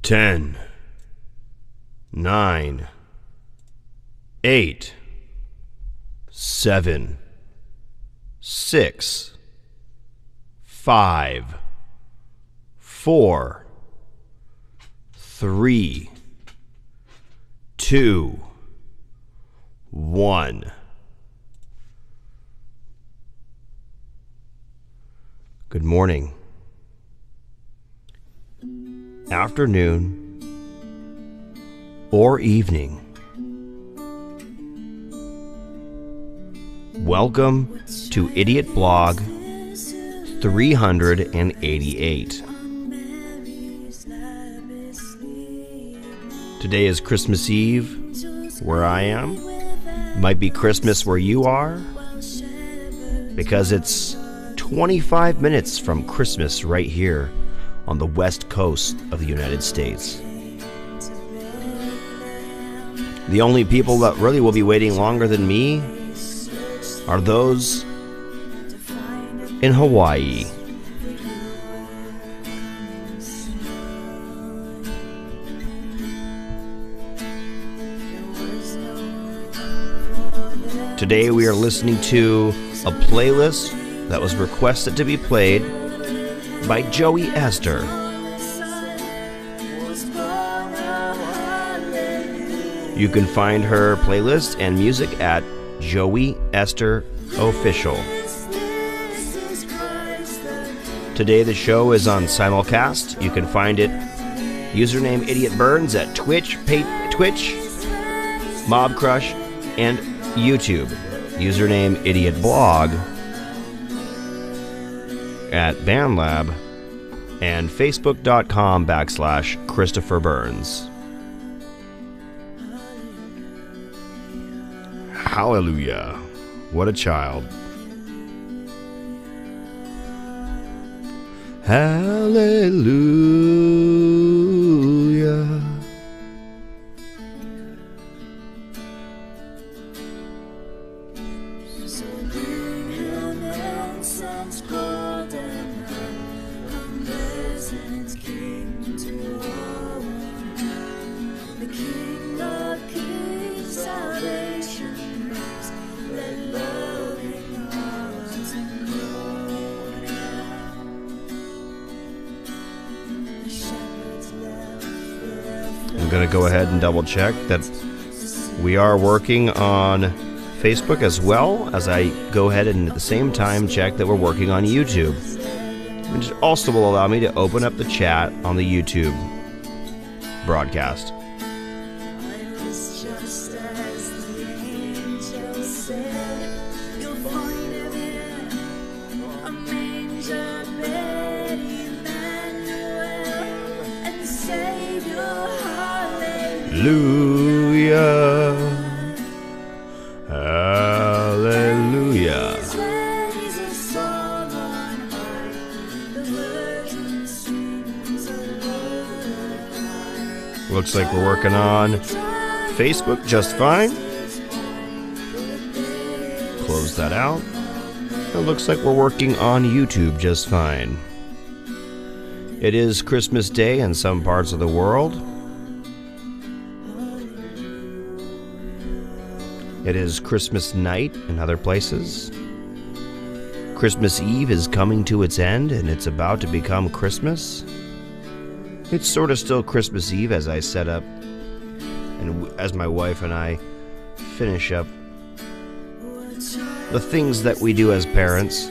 10, 9, 8, 7, 6, 5, 4, 3, 2, 1. Good morning, afternoon, or evening. Welcome to IdiOtBlog 388. Today is Christmas Eve where I am. Might be Christmas where you are, because it's 25 minutes from Christmas right here on the west coast of the United States. The only people that really will be waiting longer than me are those in Hawaii. Today we are listening to a playlist that was requested to be played by Joey Esther. You can find her playlist and music at Joey Esther Official. Today the show is on simulcast. You can find it username IdiotBurns at Twitch, Mob Crush, and YouTube. Username IdiOtBlog at BandLab and Facebook.com/Christopher Burns. Hallelujah. What a child. Hallelujah. I'm going to go ahead and double check that we are working on Facebook as well, as I go ahead and at the same time check that we're working on YouTube, which also will allow me to open up the chat on the YouTube broadcast. Hallelujah. Hallelujah. Looks like we're working on Facebook just fine. Close that out. It looks like we're working on YouTube just fine. It is Christmas Day in some parts of the world. It is Christmas night in other places. Christmas Eve is coming to its end and it's about to become Christmas. It's sort of still Christmas Eve as I set up and as my wife and I finish up the things that we do as parents.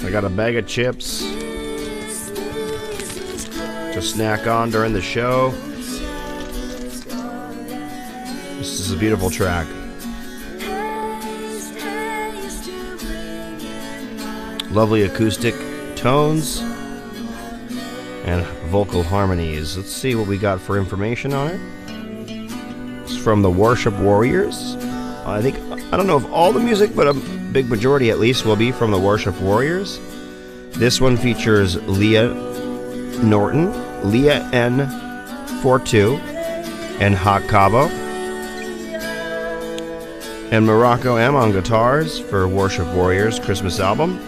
I got a bag of chips to snack on during the show. This is a beautiful track. Lovely acoustic tones and vocal harmonies. Let's see what we got for information on it. It's from the Worship Warriors. I don't know if all the music, but a big majority at least will be from the Worship Warriors. This one features Leah Norton, Leah N. 442 and Hot Cabo. And Morocco M on guitars for Worship Warriors Christmas album.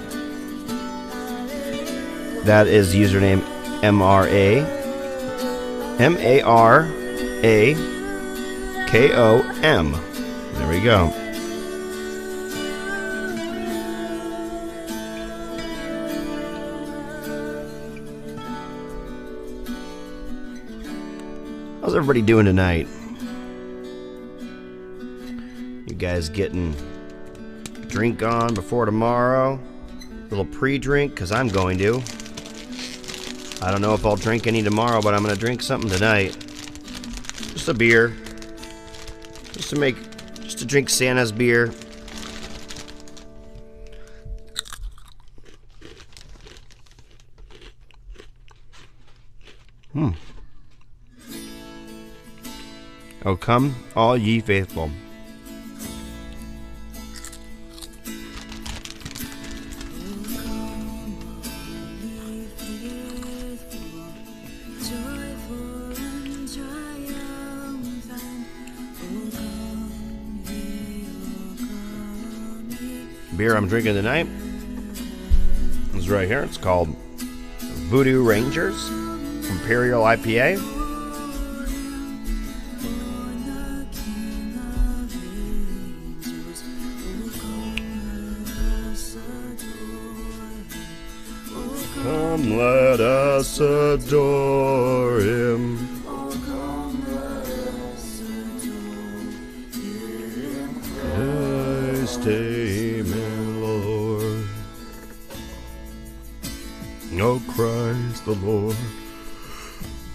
That is username MARAKOM. There we go. How's everybody doing tonight? You guys getting a drink on before tomorrow? A little pre-drink, because I'm going to. I don't know if I'll drink any tomorrow, but I'm going to drink something tonight. Just a beer. Just to drink Santa's beer. Oh, come, all ye faithful. Beer I'm drinking tonight is right here. It's called Voodoo Rangers Imperial IPA. Come, let us adore him. Christ, amen, Lord. Oh, Christ the Lord.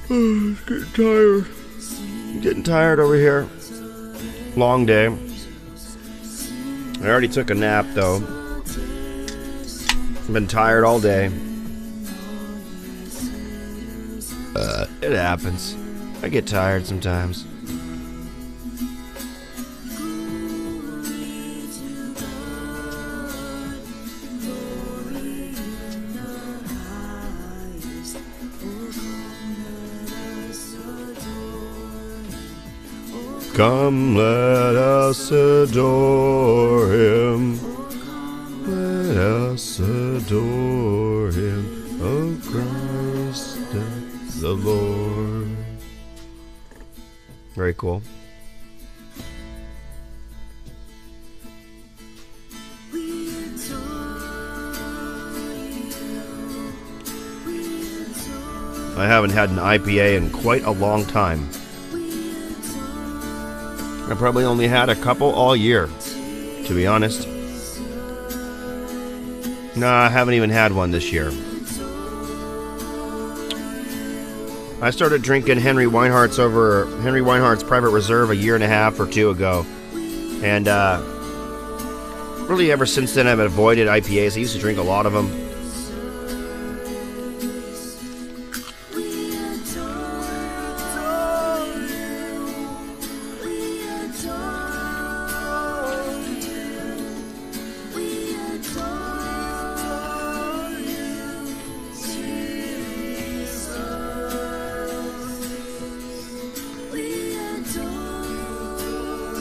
Oh, it's getting tired. I'm getting tired over here. Long day. I already took a nap, though. I've been tired all day. It happens. I get tired sometimes. Come, let us adore him. Let us adore him. Oh, Christ the Lord. Very cool. I haven't had an IPA in quite a long time. I probably only had a couple all year, to be honest. No, I haven't even had one this year. I started drinking Henry Weinhardt's Private Reserve a year and a half or two ago. And really ever since then I've avoided IPAs. I used to drink a lot of them.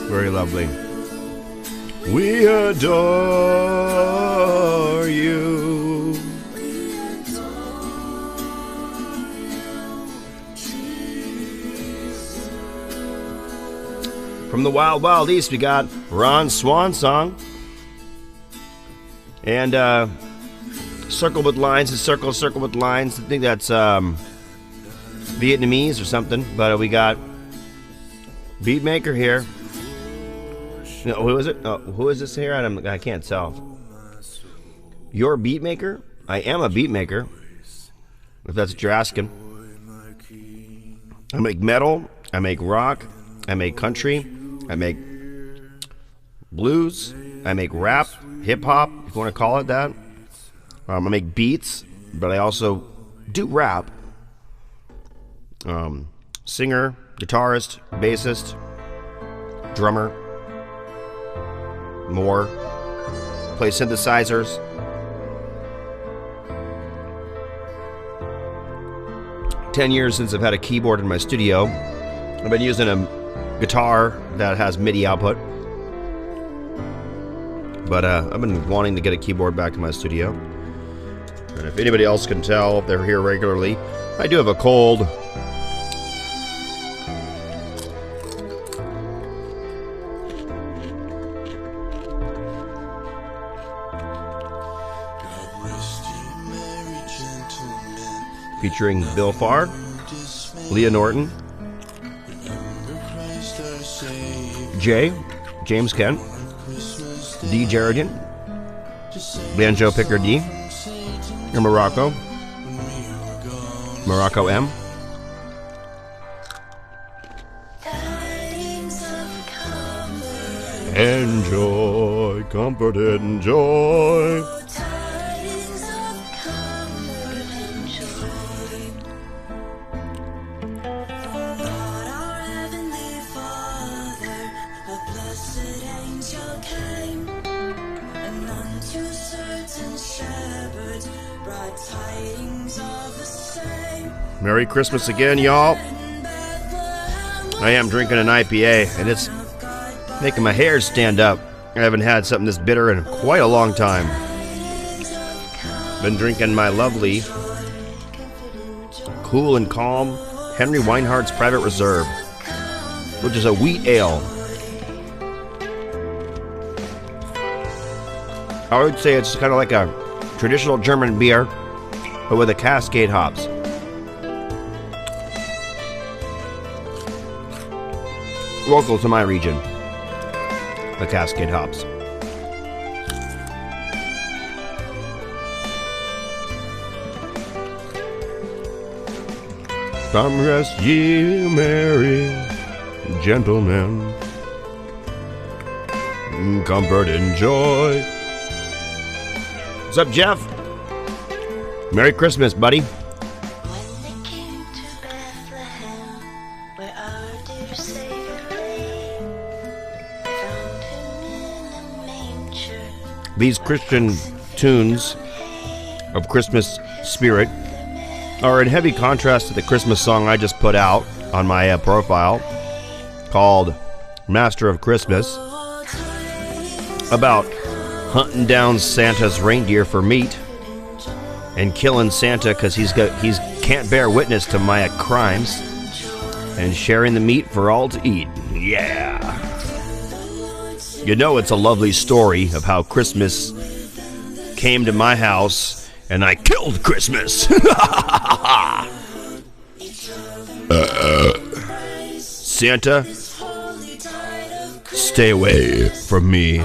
Very lovely. We adore you. From the Wild Wild East, we got Ron Swan Song. And Circle with Lines and Circle with Lines. I think that's Vietnamese or something. But we got Beatmaker here. No, who is it? Oh, who is this here? I can't tell. You're a beatmaker? I am a beatmaker, if that's what you're asking. I make metal, I make rock, I make country, I make blues, I make rap, hip-hop, if you want to call it that. I make beats, but I also do rap. Singer, guitarist, bassist, drummer. More. Play synthesizers. 10 years since I've had a keyboard in my studio. I've been using a guitar that has MIDI output. But I've been wanting to get a keyboard back in my studio. And if anybody else can tell, if they're here regularly, I do have a cold. Featuring Bill Farr, Leah Norton, James Kent, D. Jeridan, Banjo Picker D, and Morocco M. Enjoy, comfort, enjoy. Merry Christmas again, y'all. I am drinking an IPA, and it's making my hair stand up. I haven't had something this bitter in quite a long time. Been drinking my lovely, cool and calm Henry Weinhardt's Private Reserve, which is a wheat ale. I would say it's kind of like a traditional German beer, but with a Cascade hops. Local to my region, the Cascade hops. Come rest ye merry gentlemen, comfort and joy. What's up, Jeff? Merry Christmas, buddy. These Christian tunes of Christmas spirit are in heavy contrast to the Christmas song I just put out on my profile called Master of Christmas, about hunting down Santa's reindeer for meat and killing Santa because he's can't bear witness to my crimes, and sharing the meat for all to eat. Yeah. You know, it's a lovely story of how Christmas came to my house and I killed Christmas. Santa, stay away from me.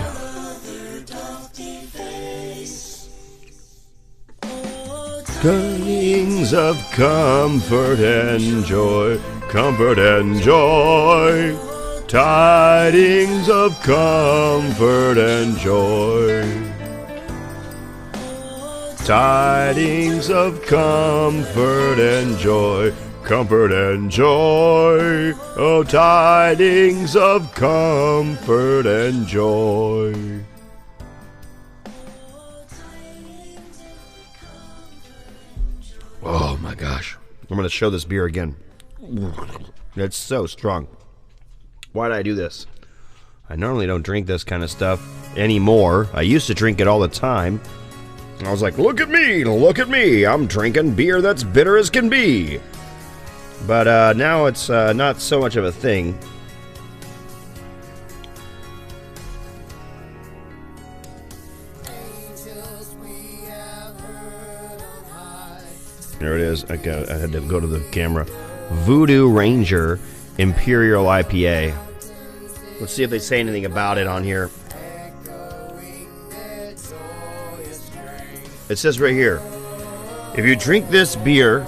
Tidings of comfort and joy, comfort and joy. Tidings of comfort and joy. Tidings of comfort and joy, comfort and joy. Oh, tidings of comfort and joy. Oh my gosh. I'm going to show this beer again. It's so strong. Why did I do this? I normally don't drink this kind of stuff anymore. I used to drink it all the time. I was like, look at me, I'm drinking beer that's bitter as can be. But now it's not so much of a thing. There it is. I had to go to the camera. Voodoo Ranger Imperial IPA. Let's see if they say anything about it on here. It says right here, if you drink this beer,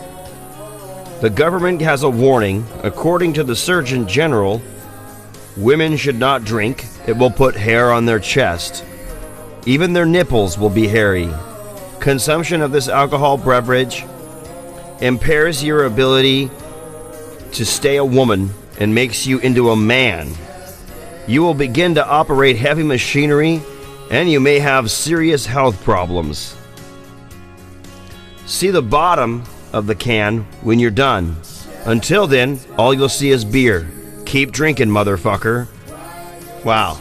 the government has a warning. According to the Surgeon General, women should not drink. It will put hair on their chest. Even their nipples will be hairy. Consumption of this alcohol beverage impairs your ability to stay a woman and makes you into a man. You will begin to operate heavy machinery, and you may have serious health problems. See the bottom of the can when you're done. Until then, all you'll see is beer. Keep drinking, motherfucker. Wow.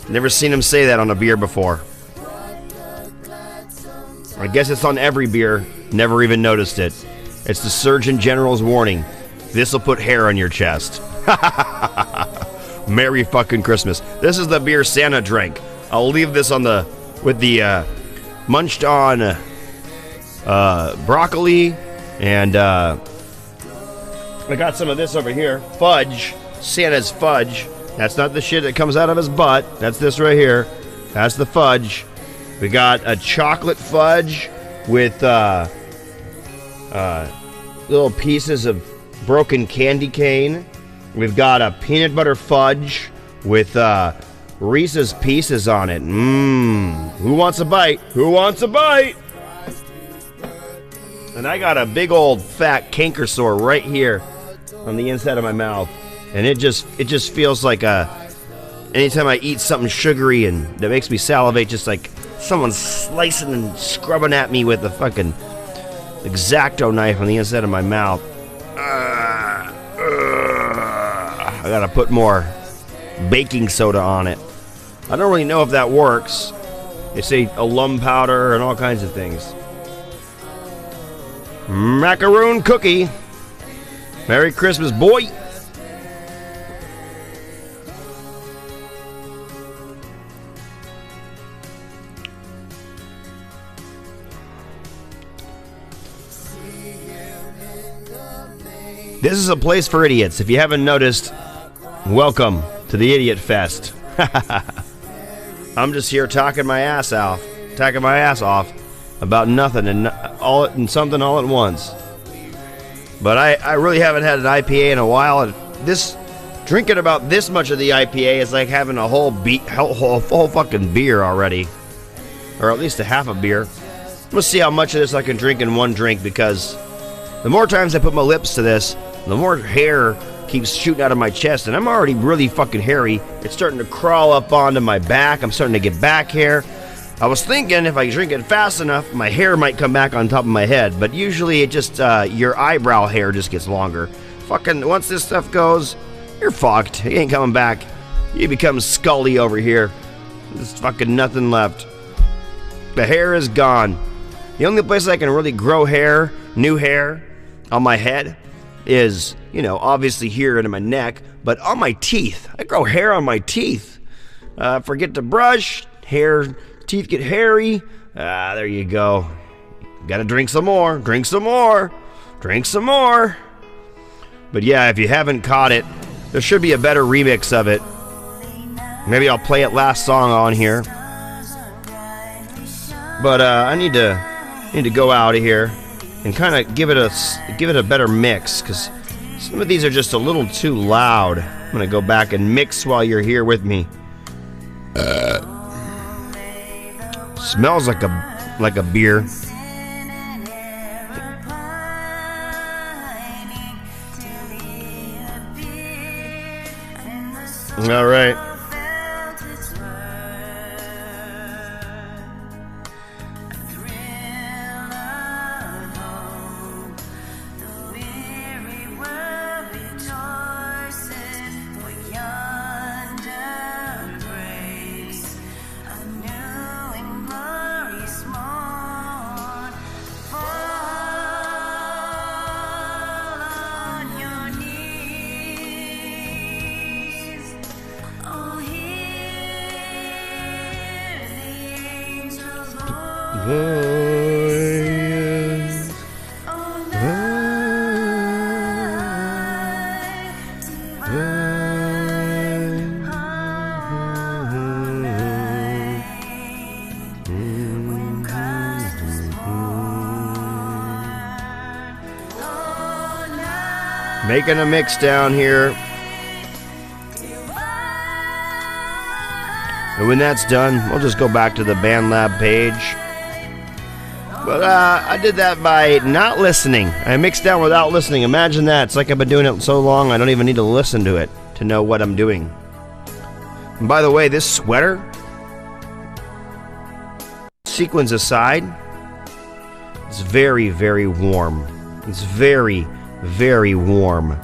Never seen him say that on a beer before. I guess it's on every beer. Never even noticed it. It's the Surgeon General's warning. This'll put hair on your chest. Merry fucking Christmas. This is the beer Santa drank. I'll leave this on the with the munched on broccoli, and I got some of this over here. Fudge. Santa's fudge. That's not the shit that comes out of his butt. That's this right here. That's the fudge. We got a chocolate fudge with little pieces of broken candy cane. We've got a peanut butter fudge with Reese's Pieces on it. Mmm. Who wants a bite? Who wants a bite? And I got a big old fat canker sore right here on the inside of my mouth. And it just feels like anytime I eat something sugary and that makes me salivate, just like someone's slicing and scrubbing at me with a fucking X-Acto knife on the inside of my mouth. I gotta put more baking soda on it. I don't really know if that works. They say alum powder and all kinds of things. Macaroon cookie. Merry Christmas, boy. This is a place for idiots. If you haven't noticed, welcome to the Idiot Fest. I'm just here talking my ass off about nothing and something all at once. But I really haven't had an IPA in a while, and drinking about this much of the IPA is like having a whole fucking beer already, or at least a half a beer. Let's see how much of this I can drink in one drink, because the more times I put my lips to this, the more hair keeps shooting out of my chest, and I'm already really fucking hairy. It's starting to crawl up onto my back. I'm starting to get back hair. I was thinking if I drink it fast enough, my hair might come back on top of my head, but usually it just, your eyebrow hair just gets longer. Fucking, once this stuff goes, you're fucked. It ain't coming back. You become Scully over here. There's fucking nothing left. The hair is gone. The only place I can really grow hair, new hair, on my head is, obviously here into my neck, but on my teeth. I grow hair on my teeth. Forget to brush, teeth get hairy. There you go. Gotta drink some more, drink some more, drink some more. But yeah, if you haven't caught it, there should be a better remix of it. Maybe I'll play it last song on here. But I need to go out of here and kind of give it a better mix, because some of these are just a little too loud. I'm gonna go back and mix while you're here with me. Smells like a beer. All right. Making a mix down here. And when that's done, we'll just go back to the BandLab page. But I did that by not listening. I mixed down without listening. Imagine that. It's like I've been doing it so long, I don't even need to listen to it to know what I'm doing. And by the way, this sweater, sequins aside, It's very, very warm. It's very, very warm.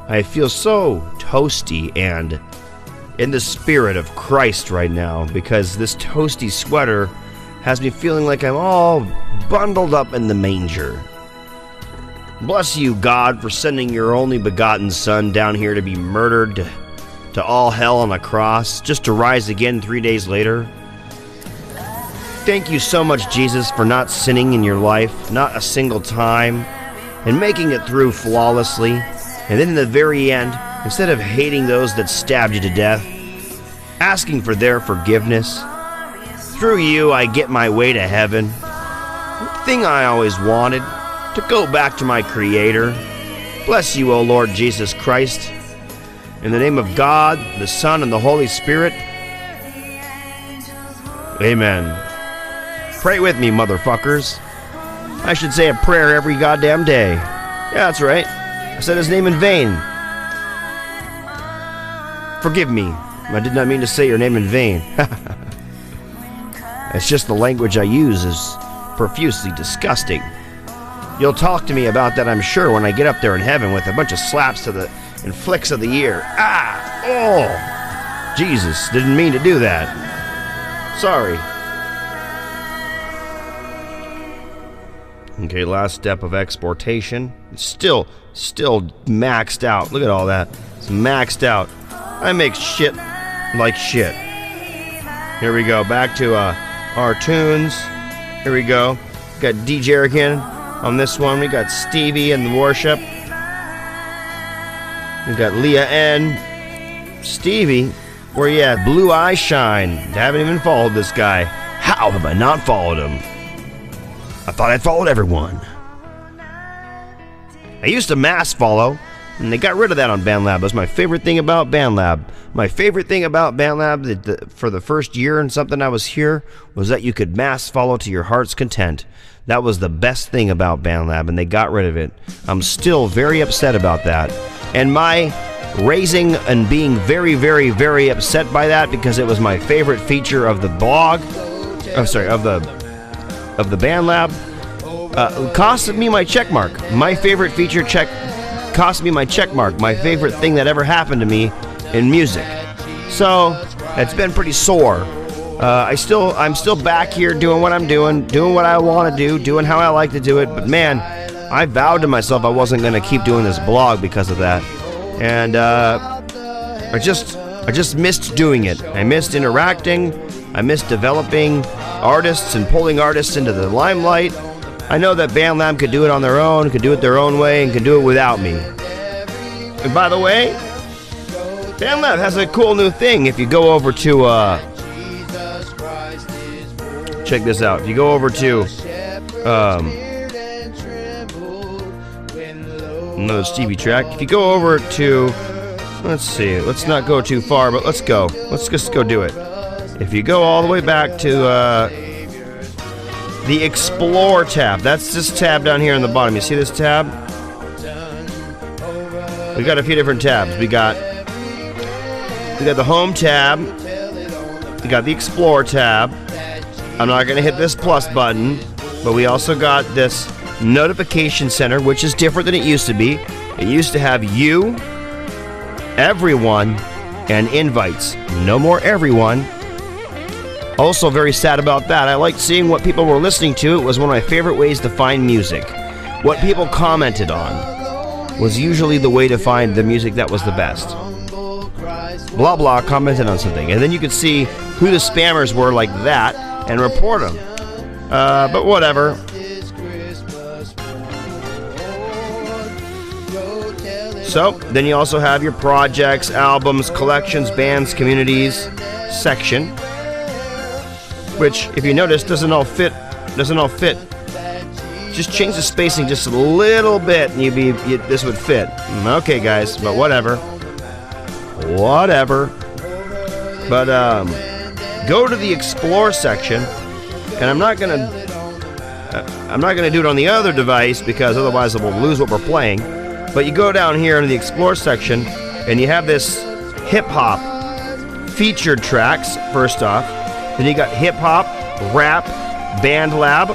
I feel so toasty and in the spirit of Christ right now, because this toasty sweater has me feeling like I'm all bundled up in the manger. Bless you, God, for sending your only begotten Son down here to be murdered to all hell on a cross, just to rise again 3 days later. Thank you so much, Jesus, for not sinning in your life, not a single time, and making it through flawlessly. And then in the very end, instead of hating those that stabbed you to death, asking for their forgiveness, through you I get my way to heaven. The thing I always wanted, to go back to my Creator. Bless you, O Lord Jesus Christ. In the name of God, the Son, and the Holy Spirit. Amen. Pray with me, motherfuckers. I should say a prayer every goddamn day. Yeah, that's right. I said his name in vain. Forgive me. I did not mean to say your name in vain. It's just the language I use is profusely disgusting. You'll talk to me about that, I'm sure, when I get up there in heaven with a bunch of slaps to the and flicks of the ear. Ah! Oh! Jesus, didn't mean to do that. Sorry. Okay, last step of exportation. It's still maxed out. Look at all that. It's maxed out. I make shit like shit. Here we go. Back to our tunes. Here we go. Got DJ Erican on this one. We got Stevie in the worship. We got Leah N. Stevie, where you at? Blue Eye Shine. I haven't even followed this guy. How have I not followed him? I thought I'd followed everyone. I used to mass follow, and they got rid of that on BandLab. It was my favorite thing about BandLab. My favorite thing about BandLab for the first year and something I was here was that you could mass follow to your heart's content. That was the best thing about BandLab, and they got rid of it. I'm still very upset about that. And my raising and being very, very, very upset by that, because it was my favorite feature of the blog, of the BandLab, cost me my check mark. My favorite feature cost me my check mark. My favorite thing that ever happened to me in music. So it's been pretty sore. I'm still back here doing what I'm doing what I want to do, doing how I like to do it. But man, I vowed to myself I wasn't going to keep doing this blog because of that. And I just missed doing it. I missed interacting. I missed developing artists and pulling artists into the limelight. I know that BandLab could do it on their own, could do it their own way, and could do it without me. And by the way, BandLab has a cool new thing. If you go over to, check this out. If you go over to, another Stevie track. If you go over to, let's see, let's not go too far, but let's go. Let's just go do it. If you go all the way back to the Explore tab, that's this tab down here on the bottom. You see this tab? We got a few different tabs. We got the Home tab. We got the Explore tab. I'm not gonna hit this plus button, but we also got this Notification Center, which is different than it used to be. It used to have you, everyone, and invites. No more everyone. Also very sad about that. I liked seeing what people were listening to. It was one of my favorite ways to find music. What people commented on was usually the way to find the music that was the best. Blah blah commented on something, and then you could see who the spammers were like that and report them. But whatever. So, then you also have your projects, albums, collections, bands, communities section, which, if you notice, doesn't all fit. Just change the spacing just a little bit, and this would fit. Okay, guys, but whatever. But go to the Explore section, and I'm not gonna do it on the other device because otherwise we'll lose what we're playing. But you go down here into the Explore section, and you have this hip-hop featured tracks, first off. Then you got hip-hop, rap, BandLab.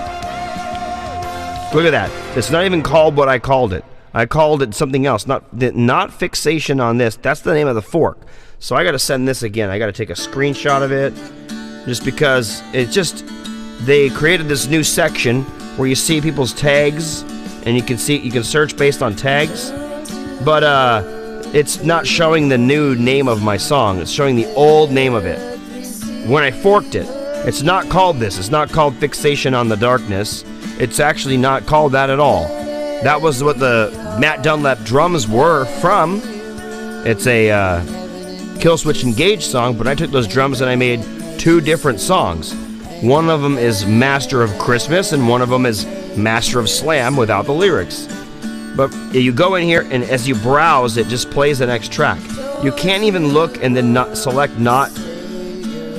Look at that. It's not even called what I called it. I called it something else. Not fixation on this. That's the name of the fork. So I got to send this again. I got to take a screenshot of it, just because they created this new section where you see people's tags, and you can search based on tags, but it's not showing the new name of my song. It's showing the old name of it. When I forked it, it's not called this. It's not called Fixation on the Darkness. It's actually not called that at all. That was what the Matt Dunlap drums were from. It's a Killswitch Engage song, but I took those drums and I made 2 different songs. One of them is Master of Christmas, and one of them is Master of Slam without the lyrics. But you go in here, and as you browse, it just plays the next track. You can't even look and then select not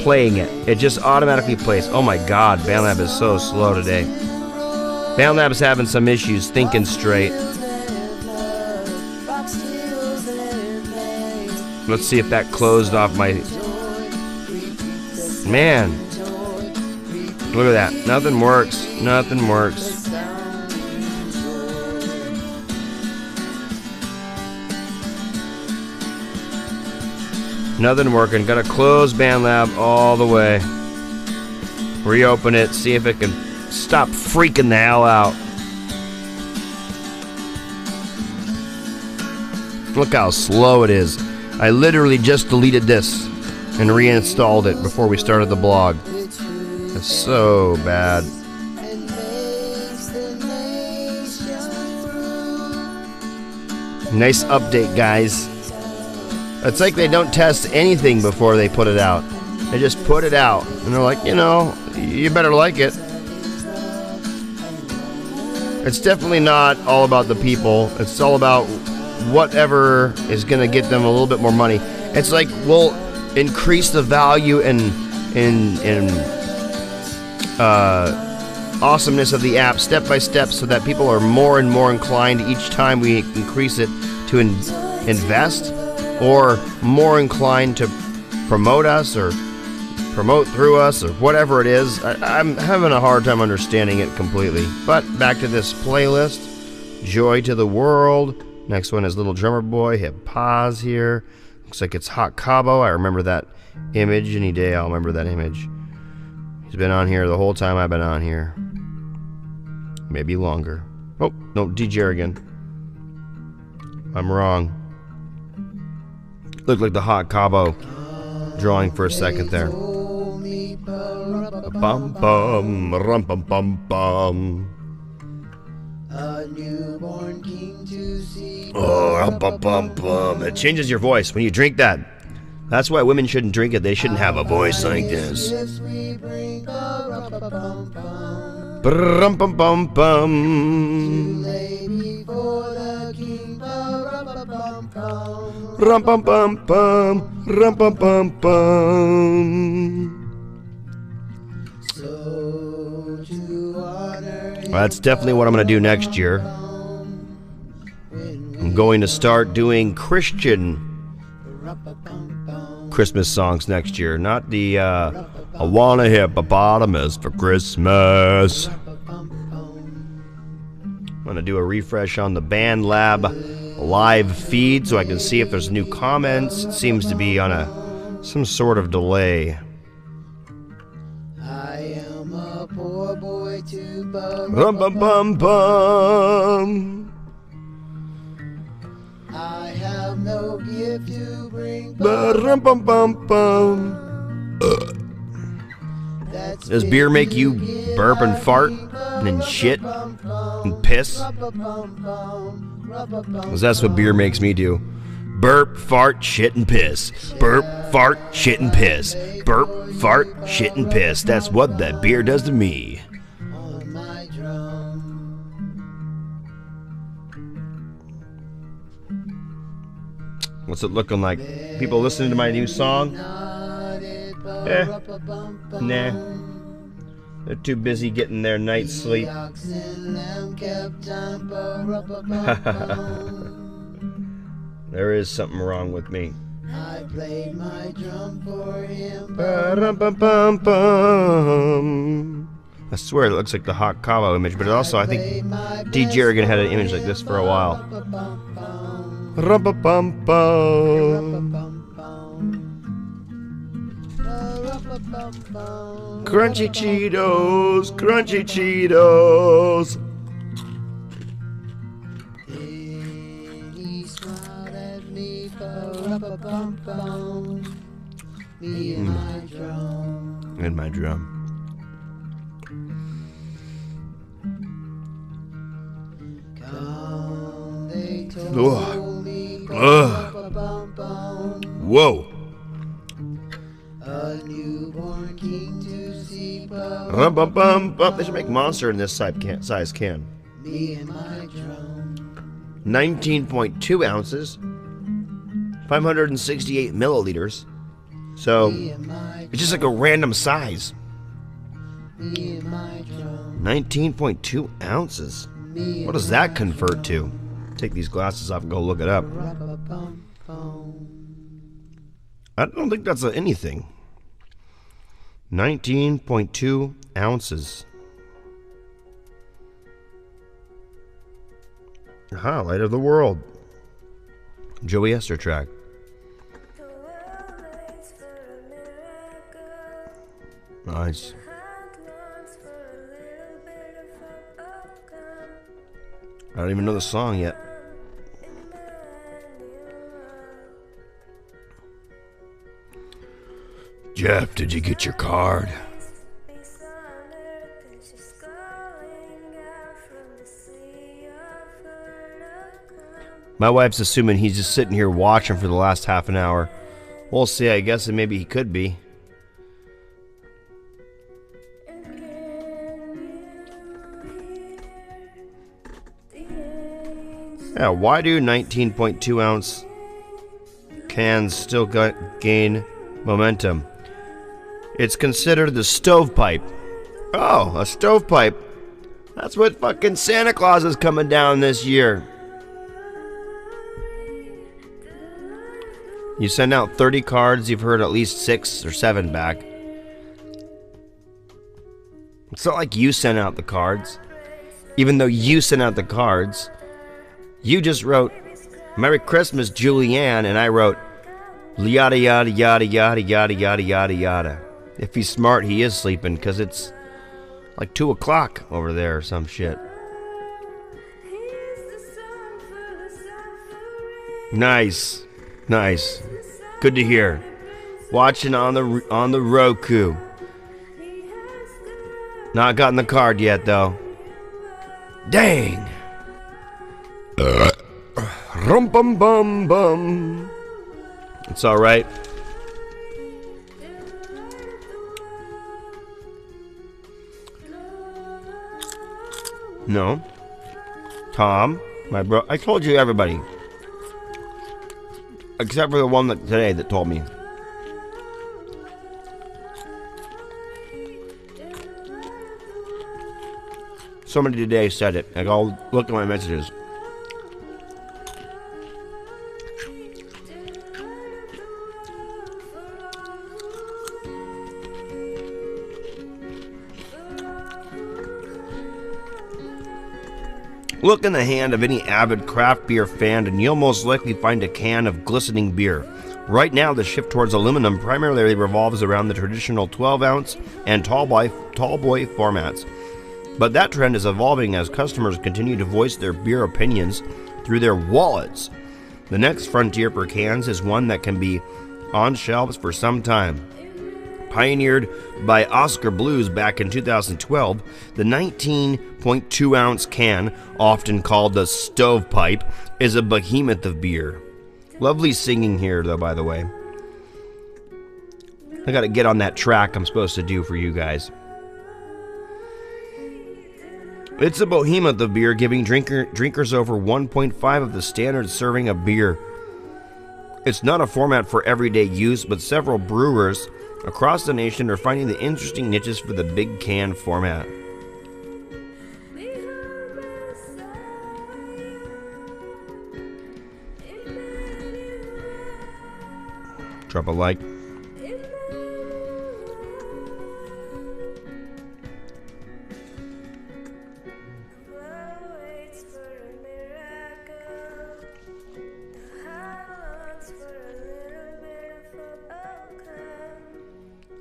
playing it. It just automatically plays. Oh my God, BandLab is so slow today. BandLab is having some issues thinking straight. Let's see if that closed off my... Man. Look at that. Nothing works. Nothing works. Nothing working. Gotta close BandLab all the way. Reopen it. See if it can stop freaking the hell out. Look how slow it is. I literally just deleted this and reinstalled it before we started the blog. It's so bad. Nice update, guys. It's like they don't test anything before they put it out. They just put it out, and they're like, you know, you better like it. It's definitely not all about the people. It's all about whatever is going to get them a little bit more money. It's like we'll increase the value and awesomeness of the app step by step, so that people are more and more inclined each time we increase it to invest, or more inclined to promote us or promote through us, or whatever it is. I'm having a hard time understanding it completely. But back to this playlist. Joy to the World. Next one is Little Drummer Boy. Hit pause here. Looks like it's Hot Cabo. I remember that image. Any day I'll remember that image. He's been on here the whole time I've been on here. Maybe longer. Oh, no, DJ again. I'm wrong. Looked like the Hot Cabo drawing for a second there. Bum bum rum bum bum bum. A newborn king to see. Oh, rum bum bum bum. It changes your voice when you drink that. That's why women shouldn't drink it. They shouldn't have a voice like this. Rum bum bum bum. Rum bum bum bum. Rum bum bum bum. Well, that's definitely what I'm going to do next year. I'm going to start doing Christian Christmas songs next year. Not the I want a hippopotamus for Christmas. I'm going to do a refresh on the BandLab live feed so I can see if there's new comments. It seems to be on some sort of delay. Poor boy to bum bum bum bum. I have no gift to bring. Bum bum bum bum. Does beer make you burp and fart and shit and piss? 'Cause that's what beer makes me do. Burp, fart, shit, and piss. Burp, fart, shit, and piss. Burp, fart, shit, and piss. That's what that beer does to me. What's it looking like? People listening to my new song? Nah. They're too busy getting their night's sleep. There is something wrong with me. I played my drum for him. Ba-dum-bum-bum-bum. I swear it looks like the Hot Cabo image, but it also, I think D. Jerrigan had an image like this for a while. Crunchy Cheetos, crunchy Cheetos. He smiled at me me and my drum. And my drum. Come, they told me Whoa. A newborn king to see. They should make Monster in this size can. Me and my drum. 19.2 ounces. 568 milliliters. So, it's just like a random size. 19.2 ounces. What does that convert to? Take these glasses off and go look it up. I don't think that's anything. 19.2 ounces. Highlight of the world. Joey Esther track. Nice. I don't even know the song yet. Jeff, did you get your card? My wife's assuming he's just sitting here watching for the last half an hour. We'll see, I guess, and maybe he could be. Yeah, why do 19.2 ounce cans still gain momentum? It's considered the stovepipe. Oh, a stovepipe. That's what fucking Santa Claus is coming down this year. You send out 30 cards, you've heard at least 6 or 7 back. It's not like you sent out the cards. Even though you sent out the cards, you just wrote, Merry Christmas, Julianne, and I wrote, yada yada yada yada yada yada yada yada. If he's smart, he is sleeping, because it's like 2 o'clock over there or some shit. Nice. Nice. Good to hear. Watching on the Roku. Not gotten the card yet, though. Dang. Rum bum bum bum. It's all right. No. Tom, my bro. I told you, everybody. Except for the one today that told me. Somebody today said it. I go look at my messages. Look in the hand of any avid craft beer fan and you'll most likely find a can of glistening beer. Right now, the shift towards aluminum primarily revolves around the traditional 12-ounce and tall boy formats. But that trend is evolving as customers continue to voice their beer opinions through their wallets. The next frontier for cans is one that can be on shelves for some time. Pioneered by Oscar Blues back in 2012, the 19.2-ounce can, often called the stovepipe, is a behemoth of beer. Lovely singing here, though, by the way. I gotta get on that track I'm supposed to do for you guys. It's a behemoth of beer, giving drinkers over 1.5 of the standard serving of beer. It's not a format for everyday use, but several brewers across the nation are finding the interesting niches for the big can format. Drop a like.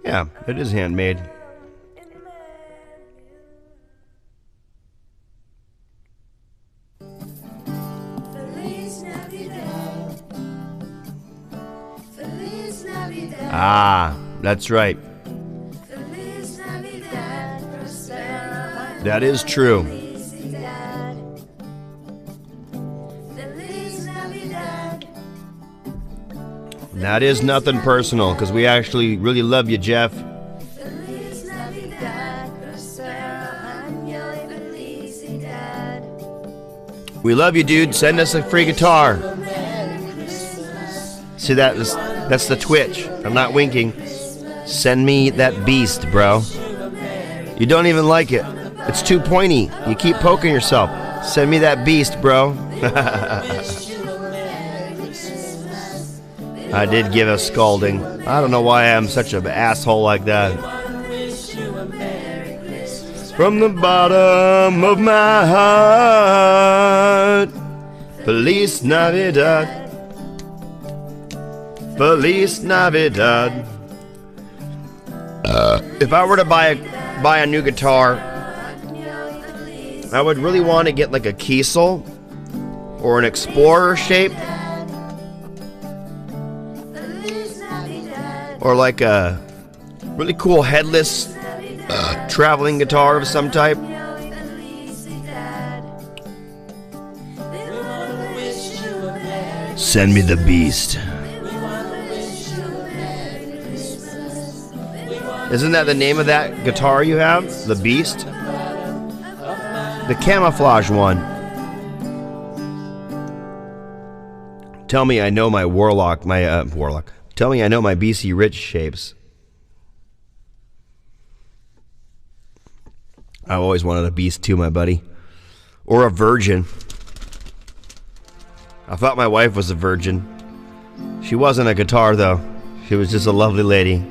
Yeah, it is handmade. Ah, that's right. That is true. That is nothing personal, because we actually really love you, Jeff. We love you, dude. Send us a free guitar. See, that's the twitch. I'm not winking. Send me that beast, bro. You don't even like it. It's too pointy. You keep poking yourself. Send me that beast, bro. I did give a scolding. I don't know why I'm such an asshole like that. From the bottom of my heart, Feliz Navidad. Feliz Navidad. If I were to buy a new guitar, I would really want to get like a Kiesel or an Explorer shape, or like a really cool headless traveling guitar of some type. Send me the beast. Isn't that the name of that guitar you have? The Beast? The camouflage one. Tell me I know my Warlock, Tell me I know my BC Rich shapes. I've always wanted a Beast too, my buddy. Or a Virgin. I thought my wife was a virgin. She wasn't a guitar though. She was just a lovely lady.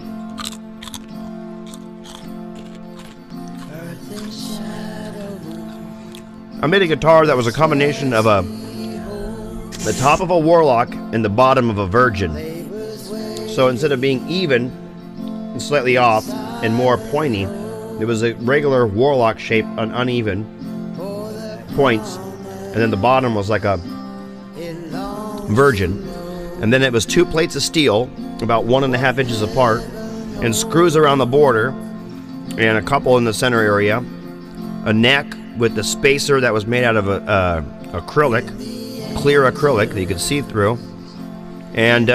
I made a guitar that was a combination of the top of a Warlock and the bottom of a Virgin. So instead of being even and slightly off and more pointy, it was a regular Warlock shape on uneven points, and then the bottom was like a Virgin. And then it was 2 plates of steel about 1.5 inches apart, and screws around the border, and a couple in the center area, a neck with the spacer that was made out of acrylic, clear acrylic that you could see through, and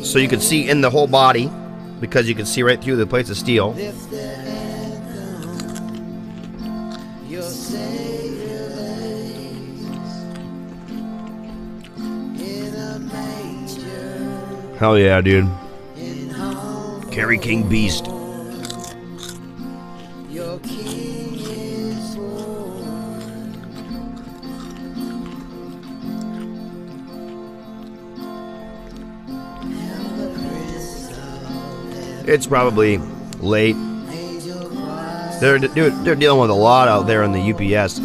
so you could see in the whole body because you could see right through the plates of steel. Hell yeah, dude. Kerry King Beast. It's probably late. They're dealing with a lot out there in the UPS.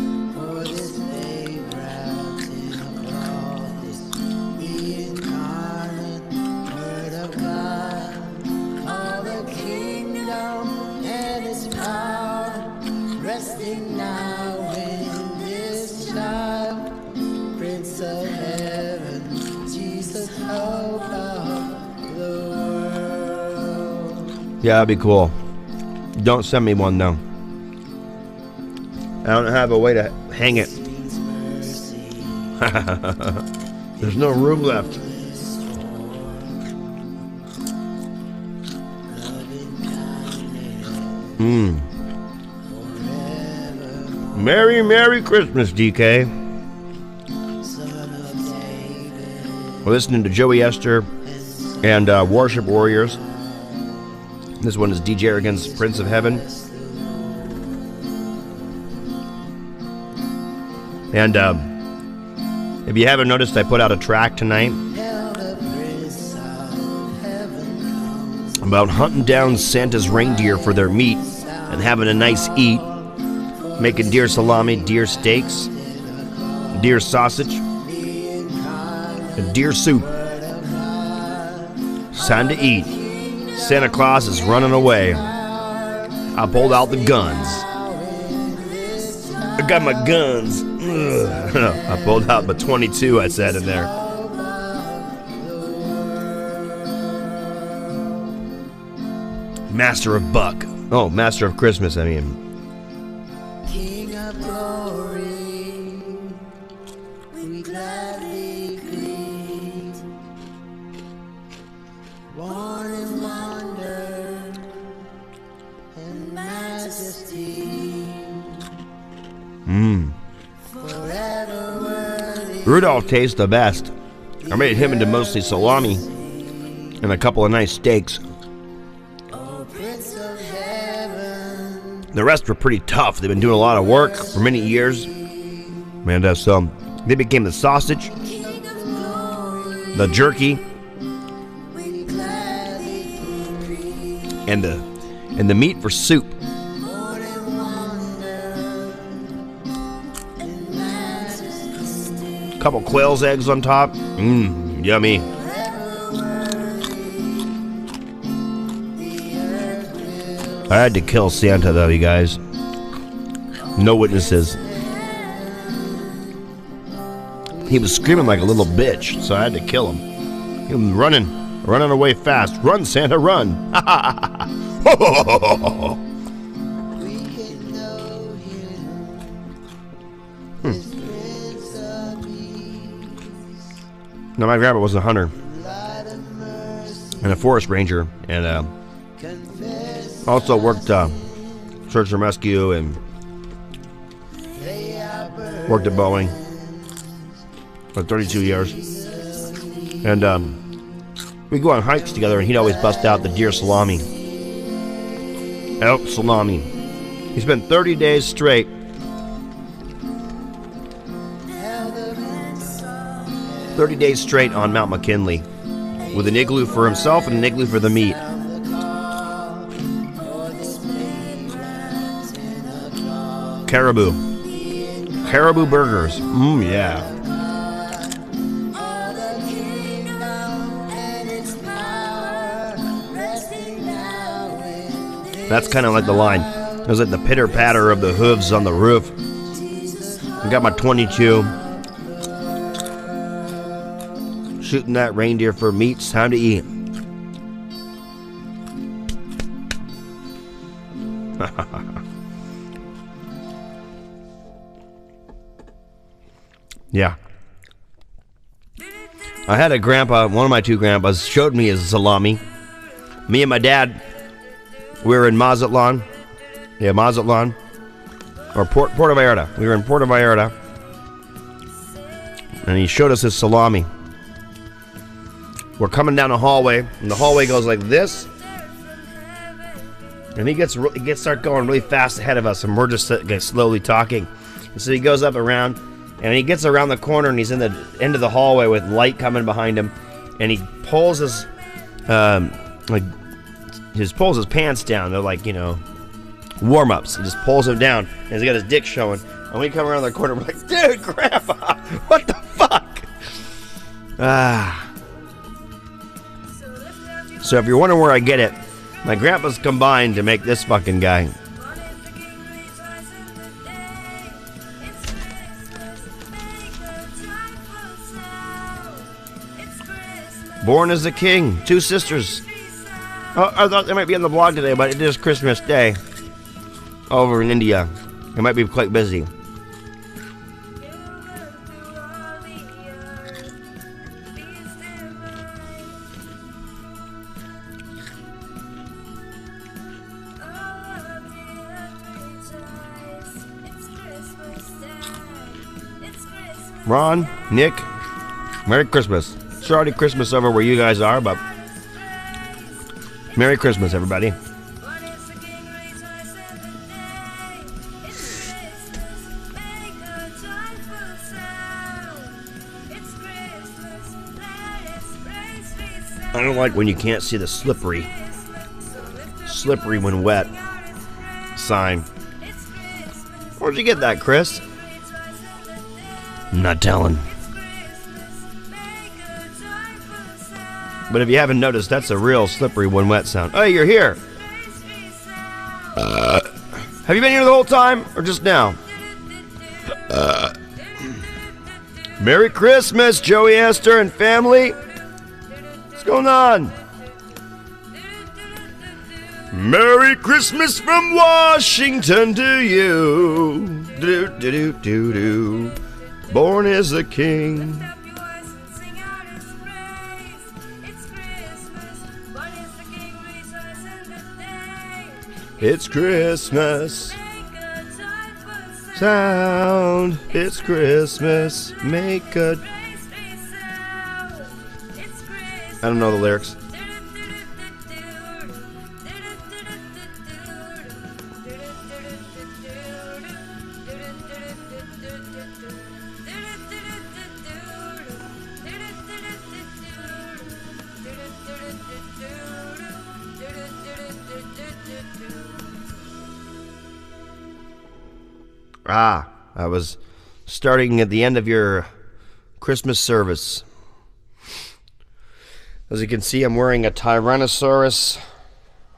Yeah, that'd be cool. Don't send me one though. I don't have a way to hang it. There's no room left. Merry, Merry Christmas, DK. We're listening to Joey Esther and Worship Warriors. This one is DJ Arrogant's Prince of Heaven. And if you haven't noticed, I put out a track tonight about hunting down Santa's reindeer for their meat and having a nice eat, making deer salami, deer steaks, deer sausage, and deer soup. It's time to eat. Santa Claus is running away. I pulled out the guns. I got my guns. Ugh. I pulled out my 22, I said in there. Master of Buck. Oh, Master of Christmas, I mean. King of glory, we gladly greet. Born in wonder and majesty. Forever worthy. Rudolph tastes the best. I made him into mostly salami and a couple of nice steaks. Oh, Prince of Heaven. The rest were pretty tough. They've been doing a lot of work for many years. And so they became the sausage, the jerky, and the meat for soup. Couple quail's eggs on top. Yummy. I had to kill Santa though, you guys. No witnesses. He was screaming like a little bitch, so I had to kill him. He was running away fast. Run, Santa, run! We can know him. This Prince of Peace. No, my grandpa was a hunter Light of mercy. and a forest ranger, and Confess also worked search and rescue and they are burned. worked at Boeing for 32 years. And we'd go on hikes together, and he'd always bust out the deer salami. Elk salami. He spent 30 days straight 30 days straight on Mount McKinley with an igloo for himself and an igloo for the meat. Caribou burgers. Yeah. That's kind of like the line. It was like the pitter patter of the hooves on the roof. I got my 22. Shooting that reindeer for meat. It's time to eat. Yeah. I had a grandpa, one of my two grandpas, showed me his salami. Me and my dad, we were in Mazatlan. Yeah, Mazatlan. Or Puerto Vallarta. We were in Puerto Vallarta. And he showed us his salami. We're coming down a hallway, and the hallway goes like this. And he starts going really fast ahead of us, and we're just slowly talking. And so he goes up around, and he gets around the corner, and he's in the end of the hallway with light coming behind him, and he pulls his pulls his pants down. They're like, warm-ups. He just pulls them down, and he's got his dick showing. And we come around the corner, we're like, dude, Grandpa, what the fuck? So if you're wondering where I get it, my grandpa's combined to make this fucking guy. Born as a king, 2 sisters. Oh, I thought they might be on the blog today, but it is Christmas Day over in India. It might be quite busy. Ron, Nick, Merry Christmas. It's already Christmas over where you guys are, but Merry Christmas, everybody. I don't like when you can't see the slippery when wet sign. Where'd you get that, Chris? I'm not telling. But if you haven't noticed, that's a real slippery when wet sound. Oh, you're here. Have you been here the whole time, or just now? Merry Christmas, Joey Esther and family. What's going on? Merry Christmas from Washington to you. Do do do do do. Born is a king. It's Christmas. Sound. It's Christmas. Make a. I don't know the lyrics. I was starting at the end of your Christmas service. As you can see, I'm wearing a Tyrannosaurus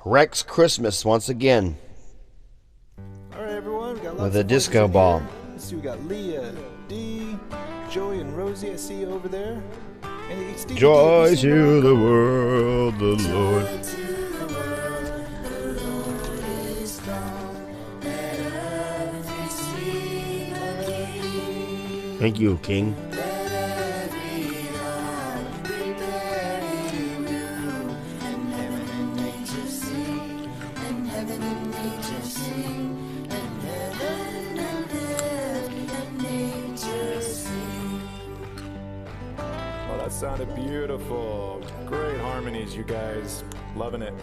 Rex Christmas once again. All right, everyone, we got lots with a of disco voices ball. here. Let's see, we got Leah, Dee, Joey, and Rosie. I see you over there. And Stevie Joy D, to the world, the Lord. Thank you, King. Well, that sounded beautiful. Great harmonies, you guys. Loving it.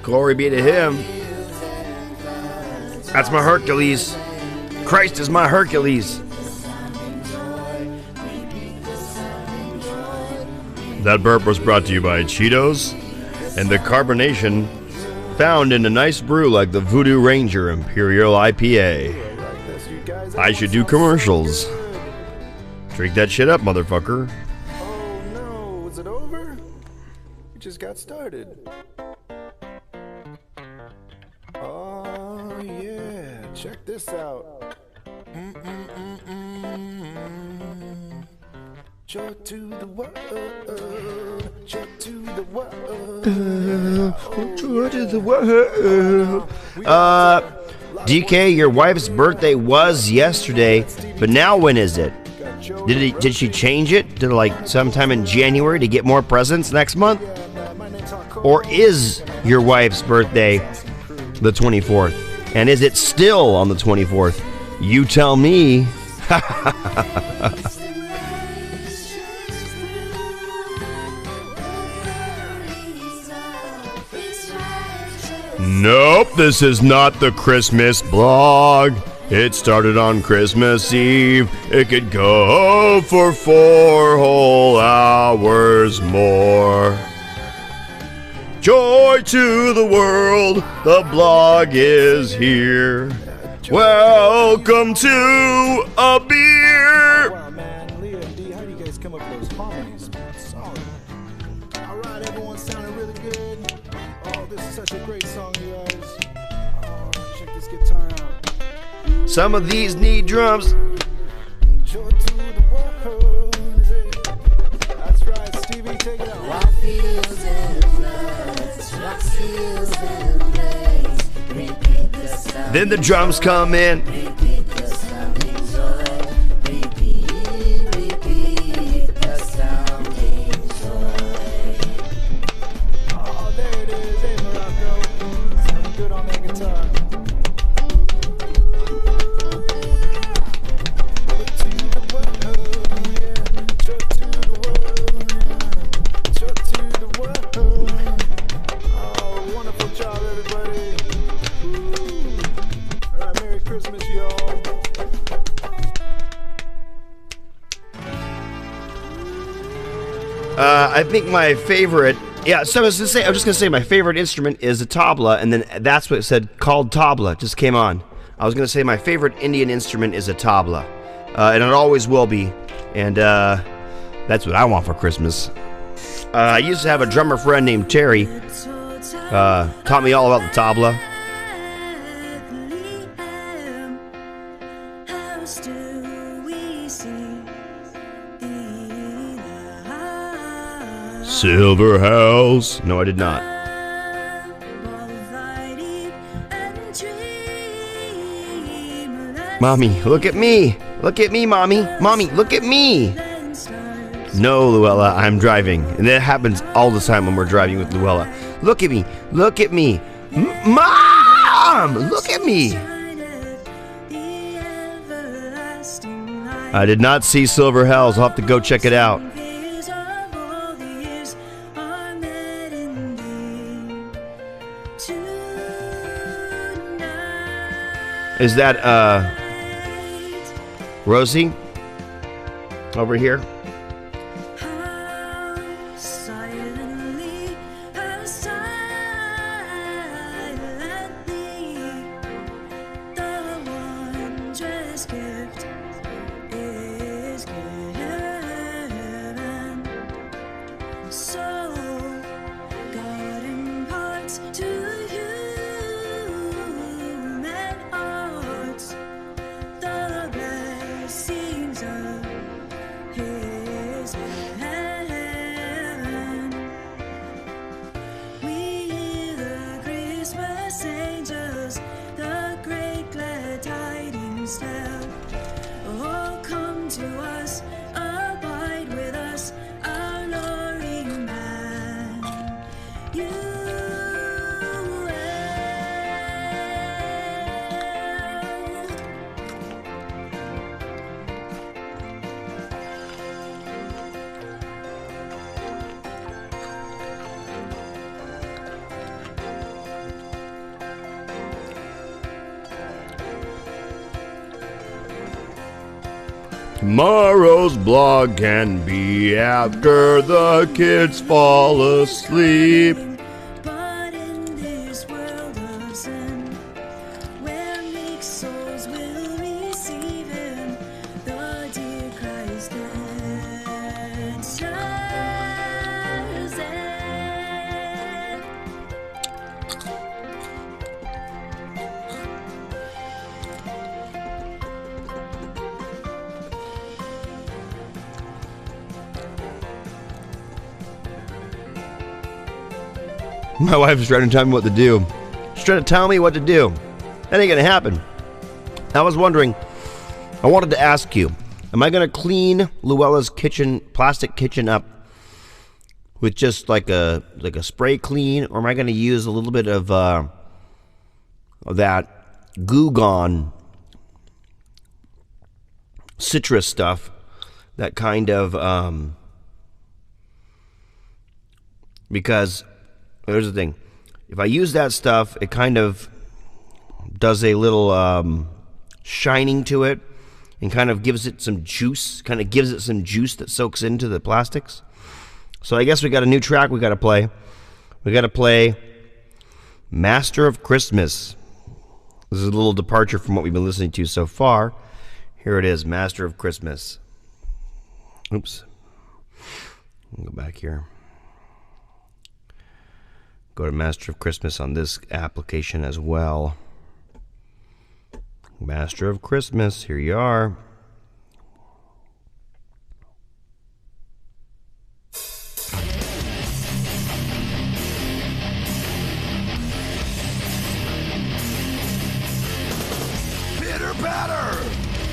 Glory be to him. That's my Hercules. Christ is my Hercules. That burp was brought to you by Cheetos and the carbonation found in a nice brew like the Voodoo Ranger Imperial IPA. I should do commercials. Drink that shit up, motherfucker. Oh no, is it over? We just got started. Oh yeah, check this out. Joy to the world, joy to the world, Joy to the world. DK, your wife's birthday was yesterday, but now when is it? Did she change it to like sometime in January to get more presents next month? Or is your wife's birthday the 24th? And is it still on the 24th? You tell me. Nope, this is not the Christmas blog. It started on Christmas Eve. It could go for 4 whole hours more. Joy to the world, the blog is here. Welcome to a beer. Wow, man, Leah and Dee, how do you guys come up with those harmonies? Solid. All right, everyone sounding really good. Oh, this is such a great song, you guys. Oh, check this guitar out. Some of these need drums. Joy to the world, is it? That's right, Stevie, take it out. Rock fields and floods, rock fields and plains. Repeat the sound. Then the drums come in. Repeat the sounding joy. Repeat the sounding joy. Oh, there it is. Hey, Morocco. Sounding good on that guitar. Joy to the world, yeah. Joy to the world, yeah. Joy to the world. Oh, wonderful job, everybody. Woo. All right, Merry Christmas, y'all. I think my favorite Yeah, so I was just gonna say my favorite instrument is a tabla, and then that's what it said, called tabla, just came on. I was gonna say my favorite Indian instrument is a tabla, and it always will be, and that's what I want for Christmas. I used to have a drummer friend named Terry, taught me all about the tabla. Silver House. No, I did not. Mommy, look at me. Look at me, Mommy. Mommy, look at me. No, Luella, I'm driving. And that happens all the time when we're driving with Luella. Look at me. Look at me. Mom! Look at me. I did not see Silver Hells. I'll have to go check it out. Is that, Rosie? Over here? Tomorrow's blog can be after the kids fall asleep. But in this world of sin, where meek souls will receive him, the dear Christ answers it. My wife is trying to tell me what to do. She's trying to tell me what to do. That ain't gonna happen. I was wondering, I wanted to ask you, am I gonna clean Luella's kitchen, plastic kitchen up with just like a spray clean, or am I gonna use a little bit of that Goo Gone citrus stuff, that kind of, because here's the thing. If I use that stuff, it kind of does a little shining to it and kind of gives it some juice, that soaks into the plastics. So I guess we got a new track we got to play. We got to play Master of Christmas. This is a little departure from what we've been listening to so far. Here it is, Master of Christmas. Oops. I'll go back here. Go to Master of Christmas on this application as well. Master of Christmas, here you are. Pitter patter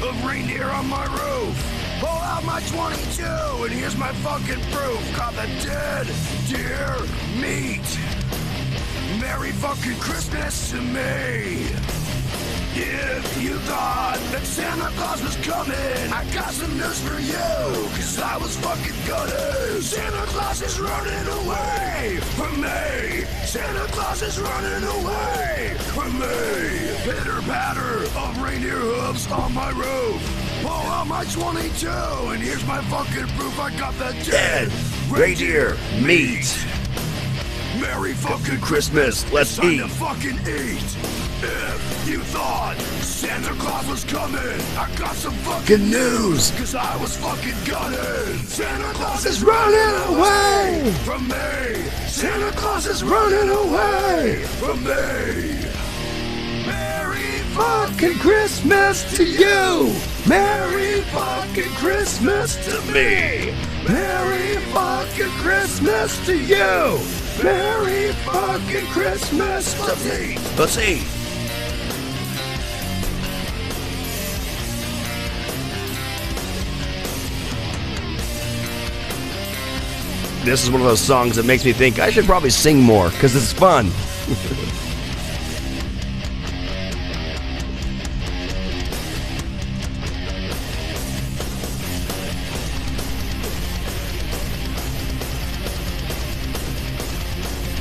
of reindeer on my roof. Pull out my 22 and here's my fucking proof. Got the dead deer meat. Merry fucking Christmas to me. If you thought that Santa Claus was coming, I got some news for you, cause I was fucking gutted. Santa Claus is running away from me. Santa Claus is running away from me. Pitter patter of reindeer hooves on my roof. Pull out my 22 and here's my fucking proof. I got the dead reindeer meat. Merry fucking Christmas. Let's eat. Time to fucking eat. If you thought Santa Claus was coming, I got some fucking news, cause I was fucking gunning. Santa Claus is running away from me. Santa Claus is running away from me. Merry fucking Christmas to you. Merry fucking Christmas to me. Merry fucking Christmas to you. Merry fucking Christmas. Let's eat. Let's eat. This is one of those songs that makes me think I should probably sing more, because it's fun.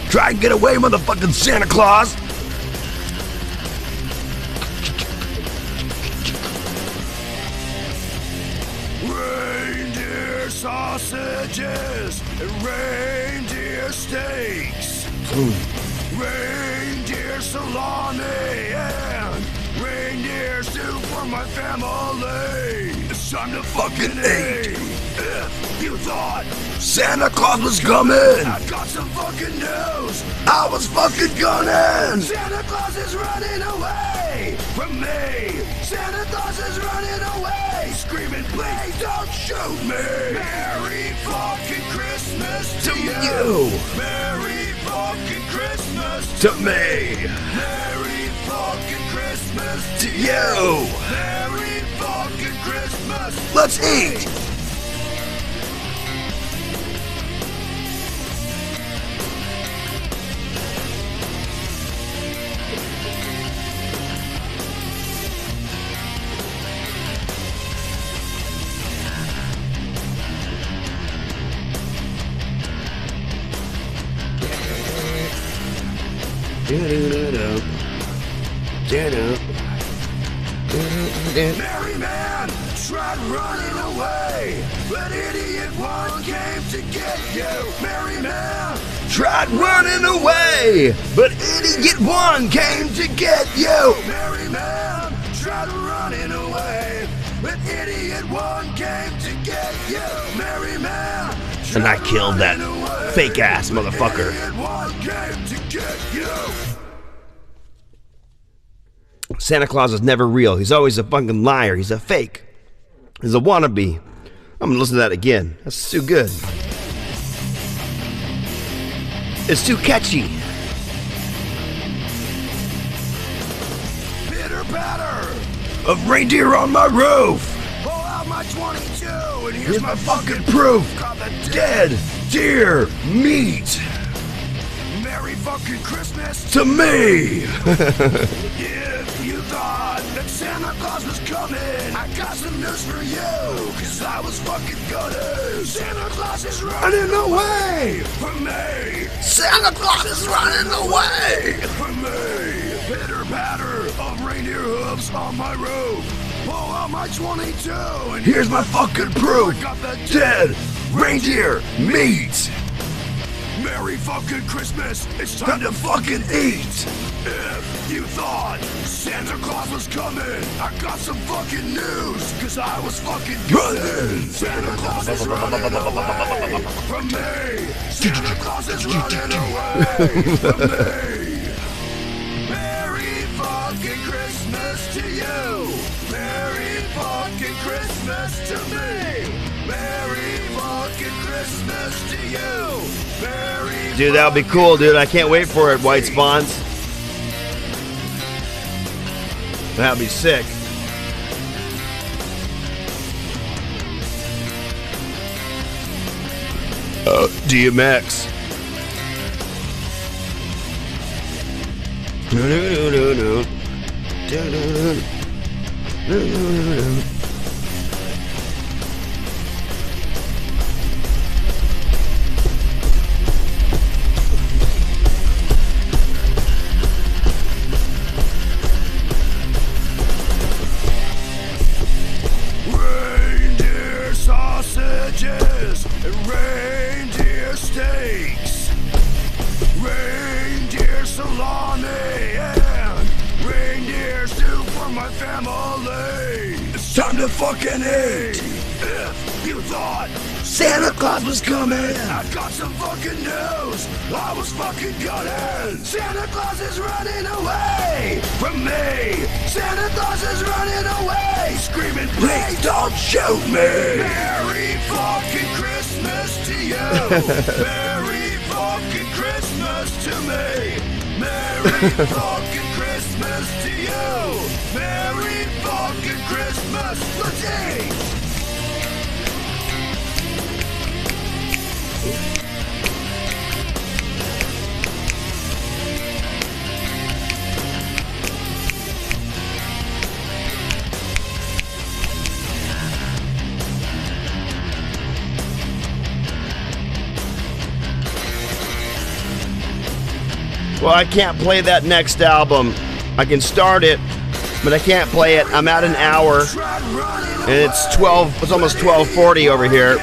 Try and get away, motherfucking Santa Claus! Reindeer sausages and reindeer steaks. Reindeer salami and reindeer stew for my family. It's time to fucking eat. If you thought Santa Claus was coming, I got some fucking news. I was fucking gunning. Santa Claus is running away from me. Santa Claus is running away, screaming, please don't shoot me. Merry fucking Christmas to you. Merry fucking Christmas to me. Merry fucking Christmas to you. Merry fucking Christmas. Let's eat. Merry man tried running away, but idiot one came to get you. Merry man tried running away, but idiot one came to get you. Merry man tried running away, but idiot one came to get you. Merry man. And I killed that fake ass motherfucker. Idiot one came to get you. Santa Claus is never real. He's always a fucking liar. He's a fake. He's a wannabe. I'm gonna listen to that again. That's too good. It's too catchy. Pitter patter of reindeer on my roof. Pull out my 22 and here's my fucking proof. Got the dead deer meat. Merry fucking Christmas to me. If you thought that Santa Claus was coming, I got some news for you, cause I was fucking gutted. Santa Claus is running away from me. Santa Claus is running away from me. Pitter patter of reindeer hooves on my roof. Pull out my 22 and here's my fucking proof. Got the dead reindeer meat. Merry fucking Christmas, it's time to fucking eat. If you thought Santa Claus was coming, I got some fucking news, cause I was fucking running. Santa Claus is running away from me. Santa Claus is running away from me. Merry fucking Christmas to you. Merry fucking Christmas to me. Merry fucking Christmas to you. Merry Dude, that would be cool, dude. I can't wait for it, White Spawns. That would be sick. DMX. Reindeer sausages and reindeer steaks. Reindeer salami and reindeer soup for my family. It's time to fucking eat. If you thought Santa Claus was coming, I got some fucking news. I was fucking gutted. Santa Claus is running away from me. Santa Claus is running away, screaming, please don't shoot me. Merry fucking Christmas to you. Merry fucking Christmas to me. Merry fucking Christmas to you. Merry fucking Christmas. Let's eat. Well, I can't play that next album. I can start it, but I can't play it. I'm at an hour, and it's almost 12:40 over here,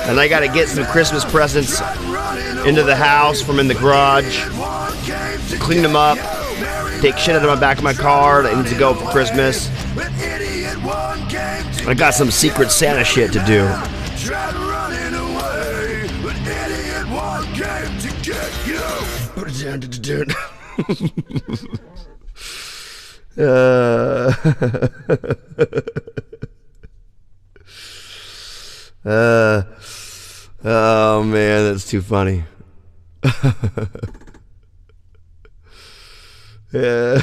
and I gotta get some Christmas presents into the house from in the garage, clean them up, take shit out of my back of my car that needs to go for Christmas. I got some Secret Santa shit to do. Put it down, dude. Oh man, that's too funny. Yeah.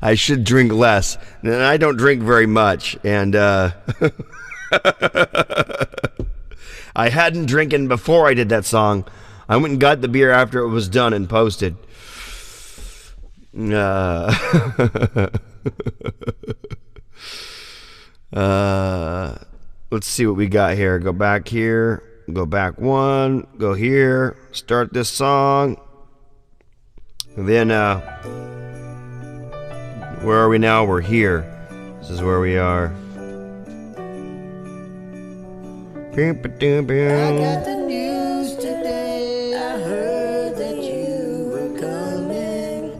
I should drink less, and I don't drink very much, and I hadn't drinking before I did that song. I went and got the beer after it was done and posted. Let's see what we got here. Go back here. Go back one. Go here. Start this song. And then, where are we now? We're here. This is where we are. I got the news today. I heard that you were coming.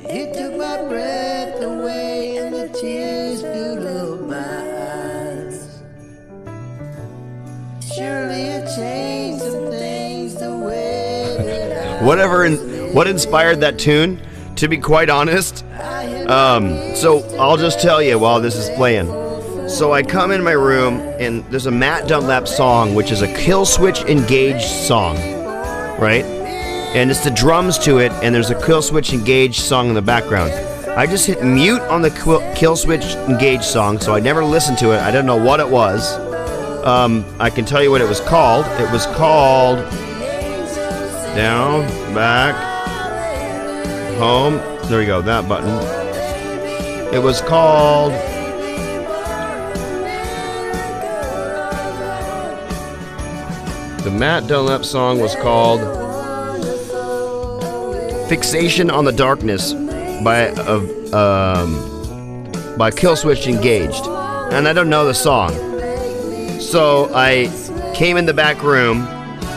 It took my breath away and the tears filled up my eyes. Surely it changed some things the way that What inspired that tune? To be quite honest, so I'll just tell you while this is playing. So I come in my room and there's a Matt Dunlap song, which is a kill switch engaged song, right? And it's the drums to it, and there's a kill switch engaged song in the background. I just hit mute on the kill switch engaged song, so I never listened to it. I don't know what it was. I can tell you what it was called. It was called Down, Back, Home. There we go, that button. It was called the Matt Dunlap song was called Fixation on the Darkness by Killswitch Engaged. And I don't know the song. So I came in the back room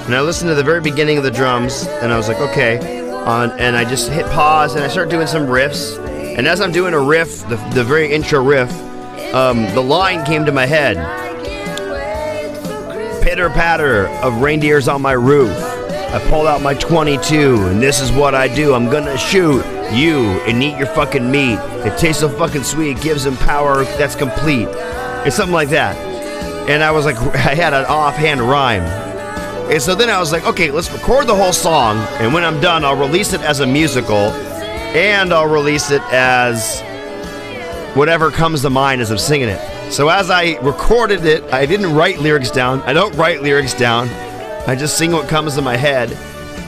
and I listened to the very beginning of the drums and I was like, okay. And I just hit pause and I started doing some riffs. And as I'm doing a riff, the very intro riff, the line came to my head. Pitter patter of reindeers on my roof. I pulled out my 22 and this is what I do. I'm gonna shoot you and eat your fucking meat. It tastes so fucking sweet, it gives them power that's complete. It's something like that. And I was like, I had an offhand rhyme. And so then I was like, okay, let's record the whole song, and when I'm done, I'll release it as a musical, and I'll release it as whatever comes to mind as I'm singing it. So as I recorded it, I didn't write lyrics down. I don't write lyrics down. I just sing what comes to my head,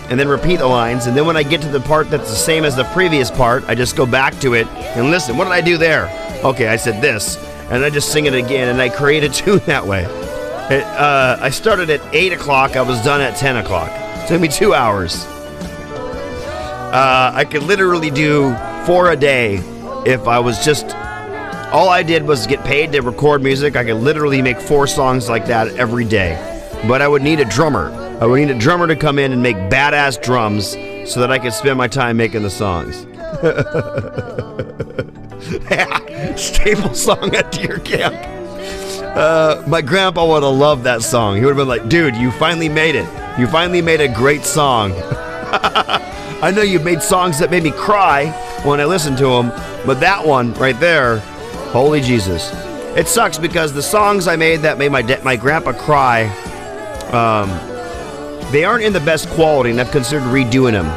and then repeat the lines, and then when I get to the part that's the same as the previous part, I just go back to it and listen. What did I do there? Okay, I said this, and I just sing it again, and I create a tune that way. I started at 8 o'clock, I was done at 10 o'clock. It took me 2 hours. I could literally do 4 a day if I was just... All I did was get paid to record music. I could literally make 4 songs like that every day. but I would need a drummer. I would need a drummer to come in and make badass drums so that I could spend my time making the songs. Staple song at deer camp. My grandpa would have loved that song. He would have been like, dude, you finally made it. You finally made a great song. I know you've made songs that made me cry when I listened to them, but that one right there, holy Jesus. It sucks because the songs I made that made my grandpa cry, they aren't in the best quality, and I've considered redoing them.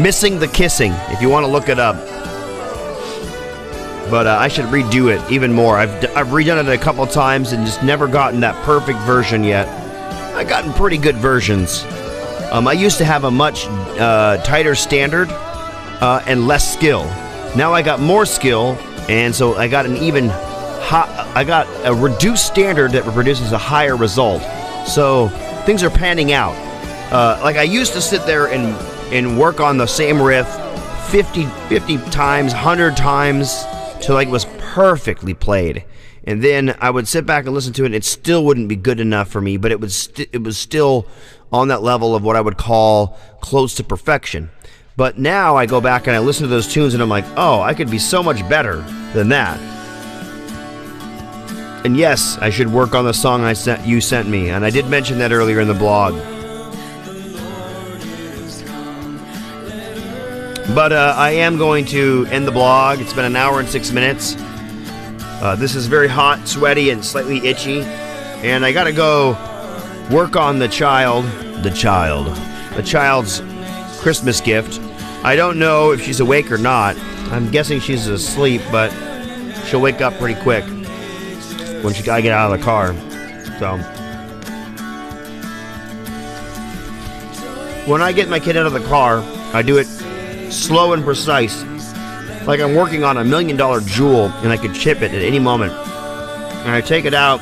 Missing the Kissing, if you want to look it up. But I should redo it even more. I've redone it a couple times and just never gotten that perfect version yet. I've gotten pretty good versions. I used to have a much tighter standard and less skill. Now I got more skill, and so I got I got a reduced standard that produces a higher result. So things are panning out. Like I used to sit there and work on the same riff 50 times, 100 times till like it was perfectly played. And then I would sit back and listen to it, and it still wouldn't be good enough for me, but it was still on that level of what I would call close to perfection. But now I go back and I listen to those tunes and I'm like, oh, I could be so much better than that. And yes, I should work on the song you sent me, and I did mention that earlier in the blog. But I am going to end the blog. It's been an hour and 6 minutes. This is very hot, sweaty, and slightly itchy. And I gotta go work on the child's Christmas gift. I don't know if she's awake or not. I'm guessing she's asleep, but she'll wake up pretty quick when she gotta get out of the car. So when I get my kid out of the car, I do it slow and precise, like I'm working on $1 million jewel and I could chip it at any moment. And I take it out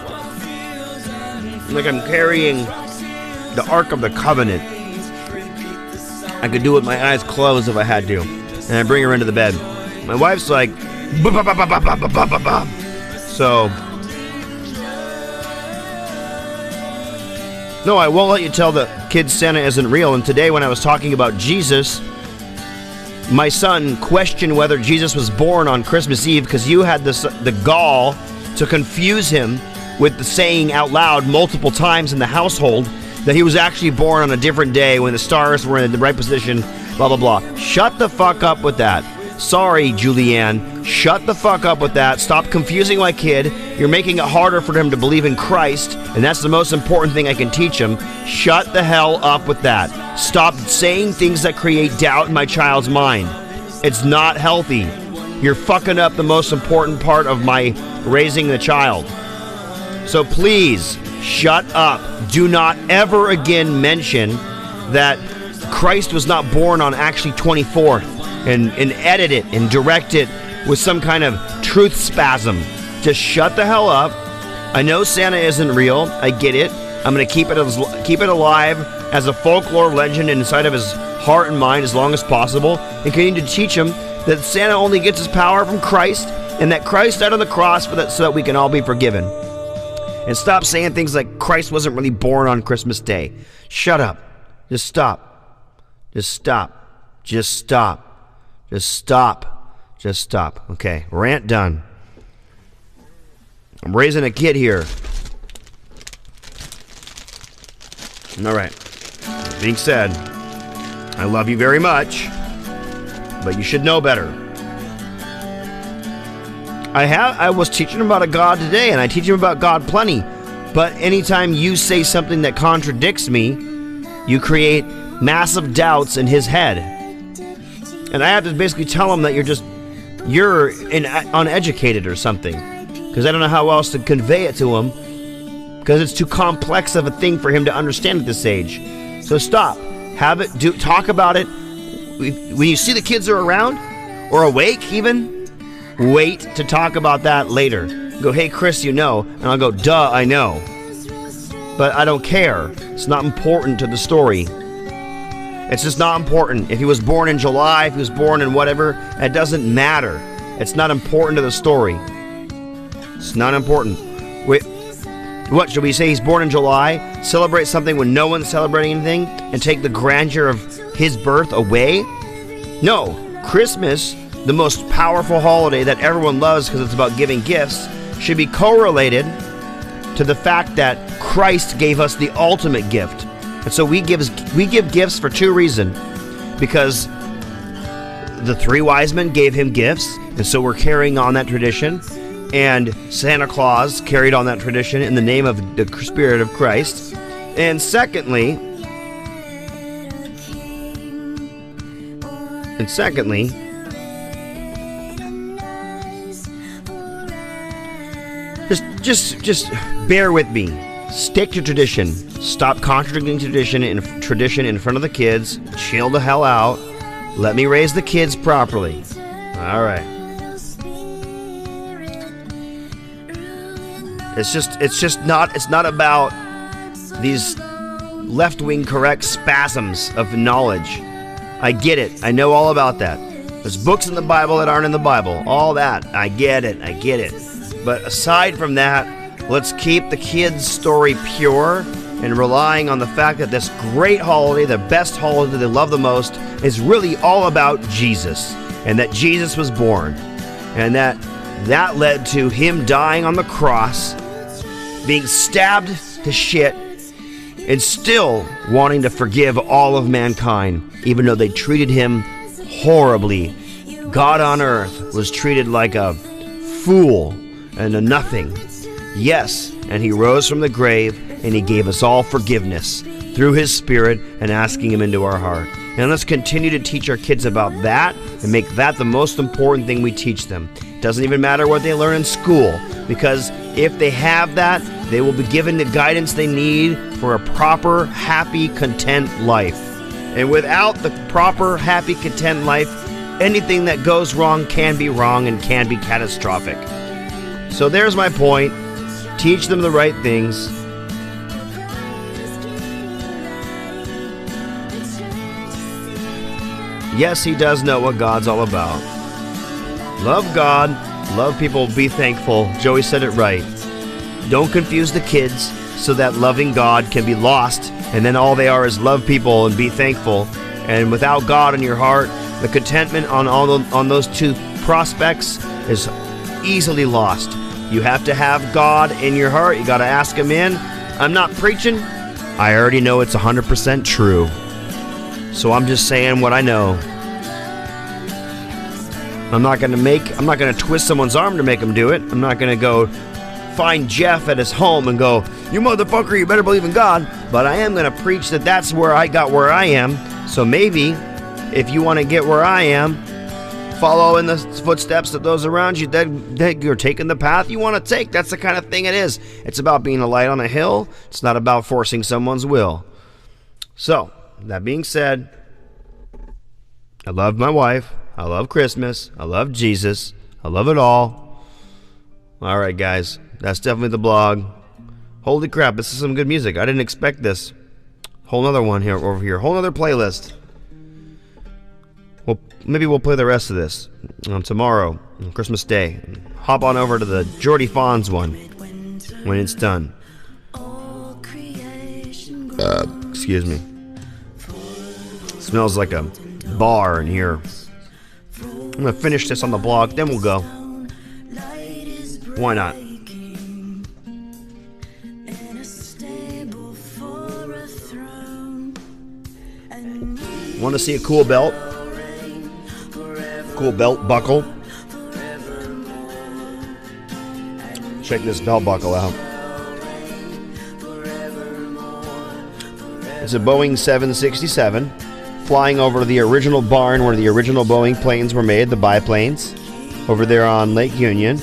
like I'm carrying the Ark of the Covenant. I could do it with my eyes closed if I had to. And I bring her into the bed. My wife's like, so no, I won't let you tell the kids Santa isn't real. And today when I was talking about Jesus, my son questioned whether Jesus was born on Christmas Eve because you had the gall to confuse him with the saying out loud multiple times in the household that he was actually born on a different day when the stars were in the right position, blah, blah, blah. Shut the fuck up with that. Sorry, Julianne. Shut the fuck up with that. Stop confusing my kid. You're making it harder for him to believe in Christ, and that's the most important thing I can teach him. Shut the hell up with that. Stop saying things that create doubt in my child's mind. It's not healthy. You're fucking up the most important part of my raising the child. So please, shut up. Do not ever again mention that Christ was not born on actually 24th. And edit it and direct it with some kind of truth spasm. Just shut the hell up. I know Santa isn't real. I get it. I'm going to keep it alive as a folklore legend inside of his heart and mind as long as possible, and continue to teach him that Santa only gets his power from Christ, and that Christ died on the cross so that we can all be forgiven. And stop saying things like Christ wasn't really born on Christmas Day. Shut up. Just stop. Just stop. Just stop. Just stop. Just stop. Okay, rant done. I'm raising a kid here. All right. That being said, I love you very much, but you should know better. I was teaching him about a God today, and I teach him about God plenty. But anytime you say something that contradicts me, you create massive doubts in his head. And I have to basically tell him that you're uneducated or something. Because I don't know how else to convey it to him. Because it's too complex of a thing for him to understand at this age. So stop. Talk about it. When you see the kids are around, or awake even, wait to talk about that later. Go, hey Chris, you know. And I'll go, duh, I know. But I don't care. It's not important to the story. It's just not important. If he was born in July, if he was born in whatever, it doesn't matter. It's not important to the story. It's not important. What, should we say he's born in July, celebrate something when no one's celebrating anything, and take the grandeur of his birth away? No, Christmas, the most powerful holiday that everyone loves because it's about giving gifts, should be correlated to the fact that Christ gave us the ultimate gift. And so we give gifts for two reasons. Because the three wise men gave him gifts, and so we're carrying on that tradition. And Santa Claus carried on that tradition in the name of the Spirit of Christ. And secondly, just bear with me. Stick to tradition. Stop contradicting tradition in front of the kids. Chill the hell out. Let me raise the kids properly. All right. It's not about these left-wing correct spasms of knowledge. I get it. I know all about that. There's books in the Bible that aren't in the Bible. All that. I get it. But aside from that, let's keep the kids' story pure and relying on the fact that this great holiday, the best holiday they love the most, is really all about Jesus. And that Jesus was born. And that led to him dying on the cross, being stabbed to shit, and still wanting to forgive all of mankind, even though they treated him horribly. God on earth was treated like a fool and a nothing. Yes, and he rose from the grave, and he gave us all forgiveness through his Spirit and asking him into our heart. And let's continue to teach our kids about that and make that the most important thing we teach them. It doesn't even matter what they learn in school, because if they have that, they will be given the guidance they need for a proper, happy, content life. And without the proper, happy, content life, anything that goes wrong can be wrong and can be catastrophic. So there's my point. Teach them the right things. Yes, he does know what God's all about. Love God, love people, be thankful. Joey said it right. Don't confuse the kids so that loving God can be lost, and then all they are is love people and be thankful. And without God in your heart, the contentment on those two prospects is easily lost. You have to have God in your heart. You got to ask him in. I'm not preaching. I already know it's 100% true. So I'm just saying what I know. I'm not going to twist someone's arm to make them do it. I'm not going to go find Jeff at his home and go, "You motherfucker, you better believe in God." But I am going to preach that that's where I got where I am. So maybe if you want to get where I am, follow in the footsteps of those around you that you're taking the path you want to take. That's the kind of thing it is. It's about being a light on a hill. It's not about forcing someone's will. So, that being said, I love my wife. I love Christmas. I love Jesus. I love it all. All right, guys. That's definitely the blog. Holy crap, this is some good music. I didn't expect this. Whole nother one here over here. Whole nother playlist. Well, maybe we'll play the rest of this tomorrow, on Christmas Day. Hop on over to the Geordie Fawns one when it's done. Excuse me. Smells like a bar in here. I'm going to finish this on the blog, then we'll go. Why not? Want to see a cool belt? Cool belt buckle? Check this belt buckle out. It's a Boeing 767 flying over the original barn where the original Boeing planes were made, the biplanes, over there on Lake Union,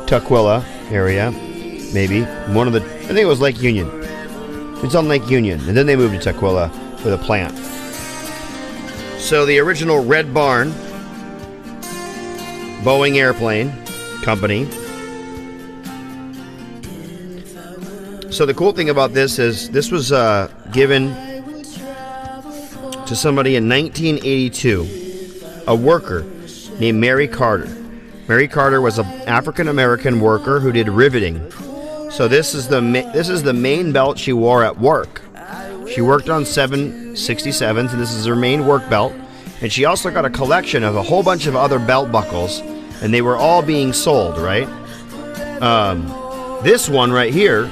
Tukwila area, maybe. I think it was Lake Union. It's on Lake Union, and then they moved to Tukwila for the plant. So the original Red Barn, Boeing airplane company. So the cool thing about this is this was given to somebody in 1982, a worker named Mary Carter. Mary Carter was an African-American worker who did riveting. So this is the main belt she wore at work. She worked on 767s, and this is her main work belt. And she also got a collection of a whole bunch of other belt buckles, and they were all being sold, right? This one right here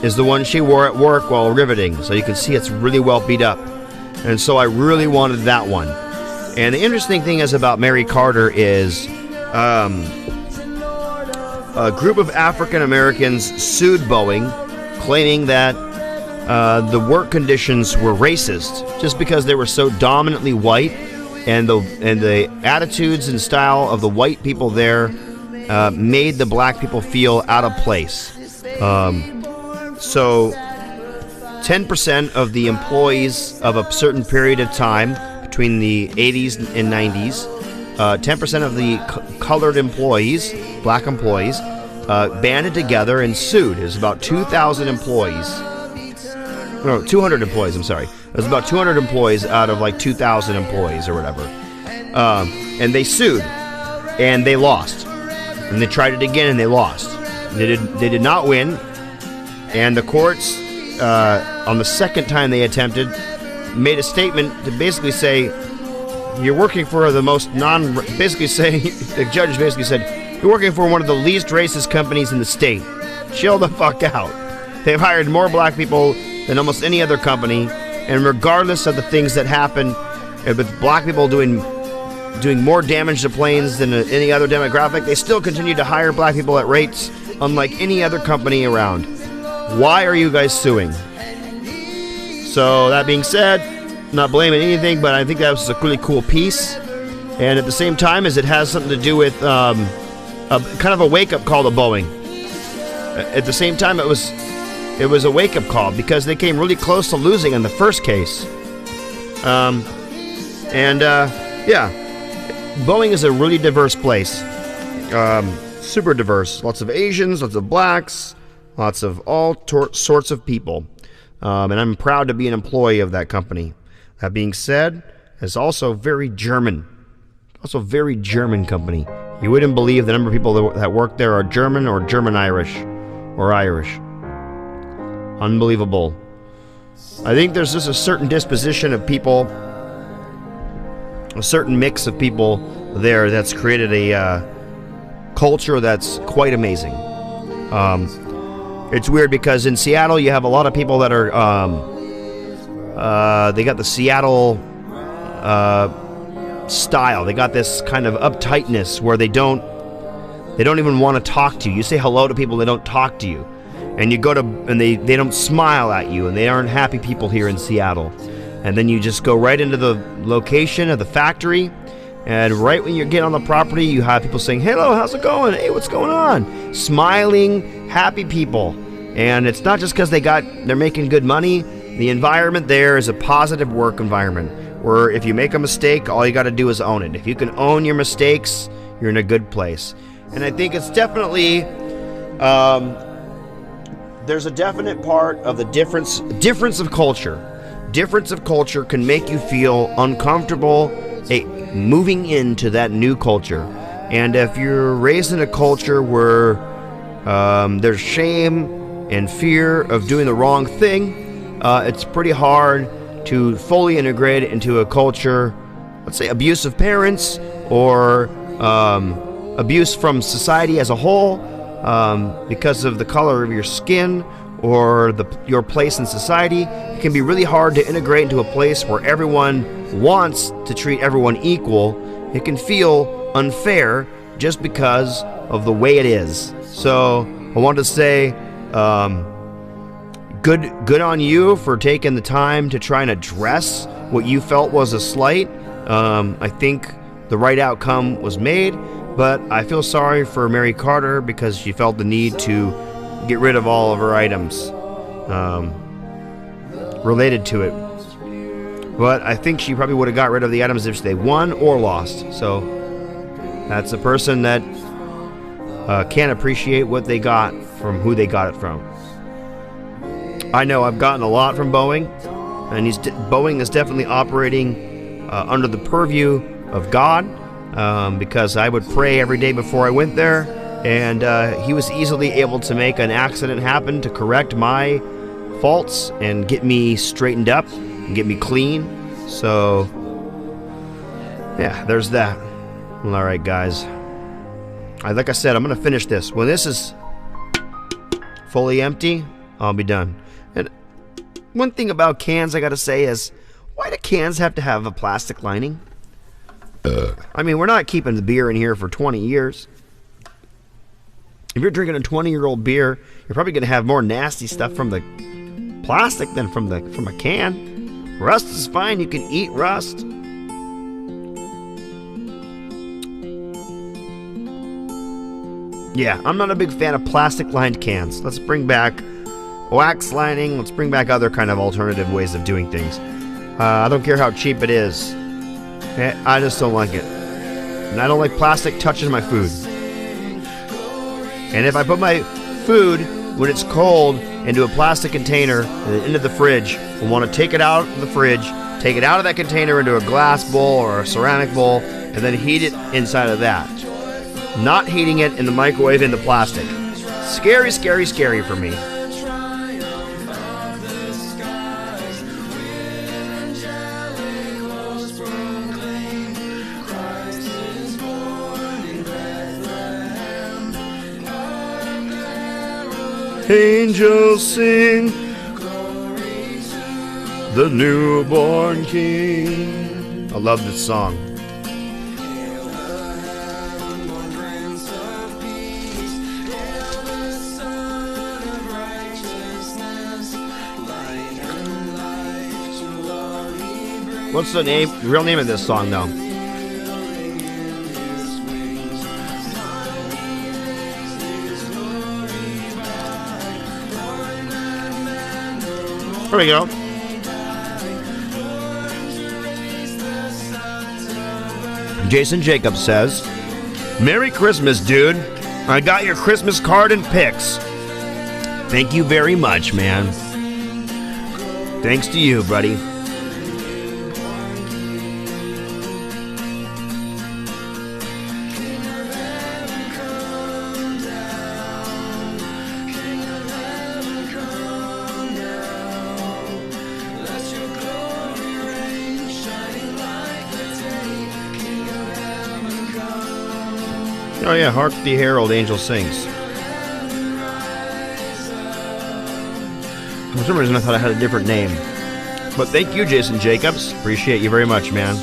is the one she wore at work while riveting. So you can see it's really well beat up. And so I really wanted that one. And the interesting thing is about Mary Carter is a group of African Americans sued Boeing, claiming that the work conditions were racist just because they were so dominantly white, and the attitudes and style of the white people there made the black people feel out of place. So 10% of the employees of a certain period of time between the 80s and 90s, 10% of the colored employees, black employees, banded together and sued. It was about 2,000 employees. No, 200 employees, I'm sorry. It was about 200 employees out of like 2,000 employees or whatever. And they sued, and they lost. And they tried it again, and they lost. They did not win. And the courts, on the second time they attempted, made a statement to basically say, you're working for the most the judge basically said, you're working for one of the least racist companies in the state. Chill the fuck out. They've hired more black people than almost any other company, and regardless of the things that happen, with black people doing more damage to planes than any other demographic, they still continue to hire black people at rates unlike any other company around. Why are you guys suing? So that being said, not blaming anything, but I think that was a really cool piece. And at the same time, as it has something to do with kind of a wake-up call to Boeing. At the same time, it was a wake-up call because they came really close to losing in the first case. Yeah, Boeing is a really diverse place. Super diverse. Lots of Asians, lots of blacks, lots of all sorts of people. And I'm proud to be an employee of that company. That being said, it's also very German. Also a very German company. You wouldn't believe the number of people that work there are German or German-Irish or Irish. Unbelievable. I think there's just a certain disposition of people, a certain mix of people there that's created a culture that's quite amazing. It's weird because in Seattle you have a lot of people that are they got the Seattle style. They got this kind of uptightness where they don't even want to talk to you. You say hello to people, they don't talk to you. And you go to, and they don't smile at you, and they aren't happy people here in Seattle. And then you just go right into the location of the factory, and right when you get on the property, you have people saying, hello, how's it going? Hey, what's going on? Smiling, happy people. And it's not just because they're making good money. The environment there is a positive work environment, where if you make a mistake, all you got to do is own it. If you can own your mistakes, you're in a good place. And I think it's definitely, there's a definite part of the difference of culture. Difference of culture can make you feel uncomfortable moving into that new culture. And if you're raised in a culture where there's shame and fear of doing the wrong thing, it's pretty hard to fully integrate into a culture, let's say abusive parents or abuse from society as a whole because of the color of your skin or your place in society. It can be really hard to integrate into a place where everyone wants to treat everyone equal. It can feel unfair just because of the way it is. So I wanted to say good on you for taking the time to try and address what you felt was a slight. I think the right outcome was made, but I feel sorry for Mary Carter because she felt the need to get rid of all of her items related to it. But I think she probably would have got rid of the items if they won or lost. So that's a person that can't appreciate what they got from who they got it from. I know I've gotten a lot from Boeing, and Boeing is definitely operating under the purview of God, because I would pray every day before I went there, And he was easily able to make an accident happen to correct my faults and get me straightened up and get me clean. So, yeah, there's that. Well, all right, guys. Like I said, I'm going to finish this. When this is fully empty, I'll be done. And one thing about cans I got to say is, why do cans have to have a plastic lining? I mean, we're not keeping the beer in here for 20 years. If you're drinking a 20-year-old beer, you're probably going to have more nasty stuff from the plastic than from a can. Rust is fine. You can eat rust. Yeah, I'm not a big fan of plastic-lined cans. Let's bring back wax lining. Let's bring back other kind of alternative ways of doing things. I don't care how cheap it is. I just don't like it. And I don't like plastic touching my food. And if I put my food, when it's cold, into a plastic container and then into the fridge, I want to take it out of the fridge, take it out of that container into a glass bowl or a ceramic bowl, and then heat it inside of that. Not heating it in the microwave in the plastic. Scary, scary, scary for me. Angels sing, the newborn king. I love this song. What's the real name of this song, though? There we go. Jason Jacobs says, "Merry Christmas, dude. I got your Christmas card and pics. Thank you very much, man." Thanks to you, buddy. Oh yeah, Hark the Herald Angel Sings. For some reason I thought I had a different name. But thank you, Jason Jacobs. Appreciate you very much, man.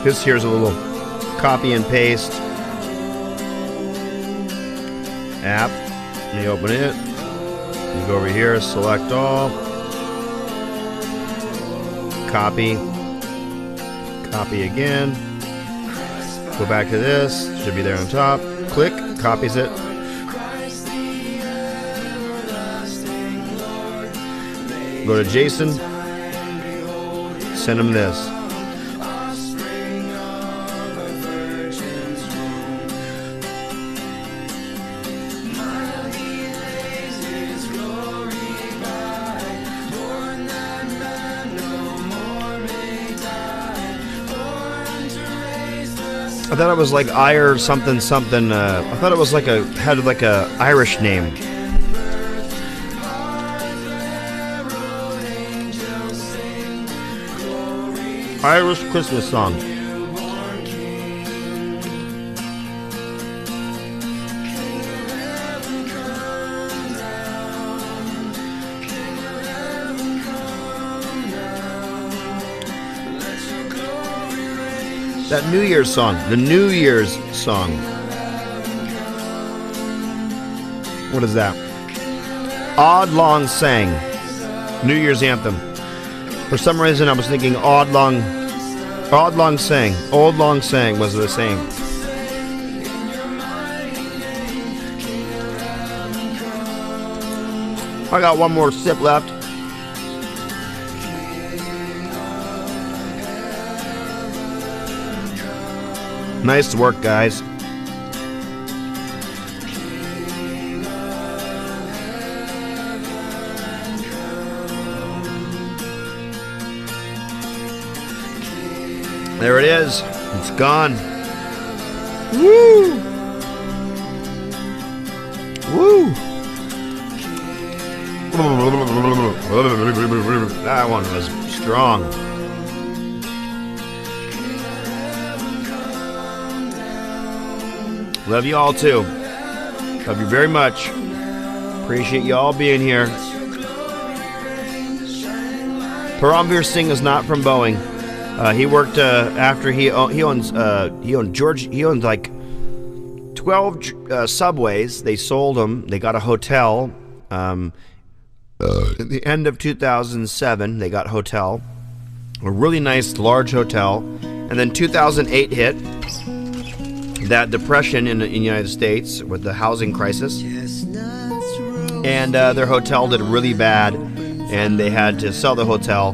This here's a little copy and paste app. Let me open it. You go over here, select all, copy, copy again, go back to this, should be there on top, click, copies it, go to Jason, send him this. I thought it was like Ire something something. I thought it was like had like a Irish name. Irish Christmas song. That New Year's song, the New Year's song. What is that? Odd Long Sang, New Year's anthem. For some reason, I was thinking Odd Long Sang. Old Long Sang was the same. I got one more sip left. Nice work, guys. There it is. It's gone. Woo! Woo! That one was strong. Love you all too. Love you very much. Appreciate you all being here. Paramveer Singh is not from Boeing. He worked after he owned like 12 subways. They sold them. They got a hotel. At the end of 2007, they got hotel, a really nice large hotel, and then 2008 hit. That depression in the United States with the housing crisis, and their hotel did really bad, and they had to sell the hotel,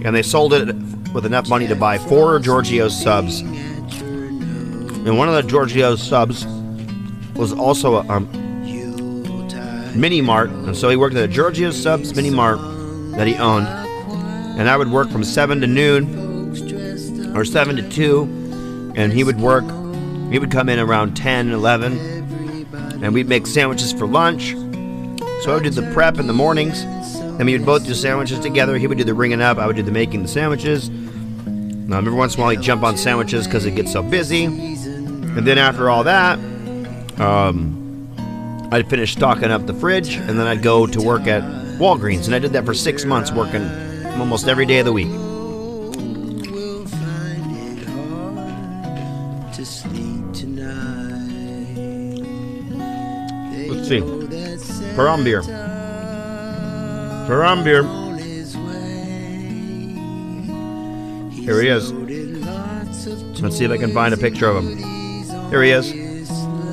and they sold it with enough money to buy 4 Giorgio's subs, and one of the Giorgio's subs was also a mini mart, and so he worked at a Giorgio's subs mini mart that he owned, and I would work from 7 to noon or 7 to 2, and he would come in around 10, 11, and we'd make sandwiches for lunch. So I would do the prep in the mornings, and we would both do sandwiches together. He would do the ringing up, I would do the making the sandwiches. Every once in a while he'd jump on sandwiches because it gets so busy. And then after all that, I'd finish stocking up the fridge, and then I'd go to work at Walgreens, and I did that for 6 months, working almost every day of the week. Let's see. Paramveer. Here he is. Let's see if I can find a picture of him. Here he is.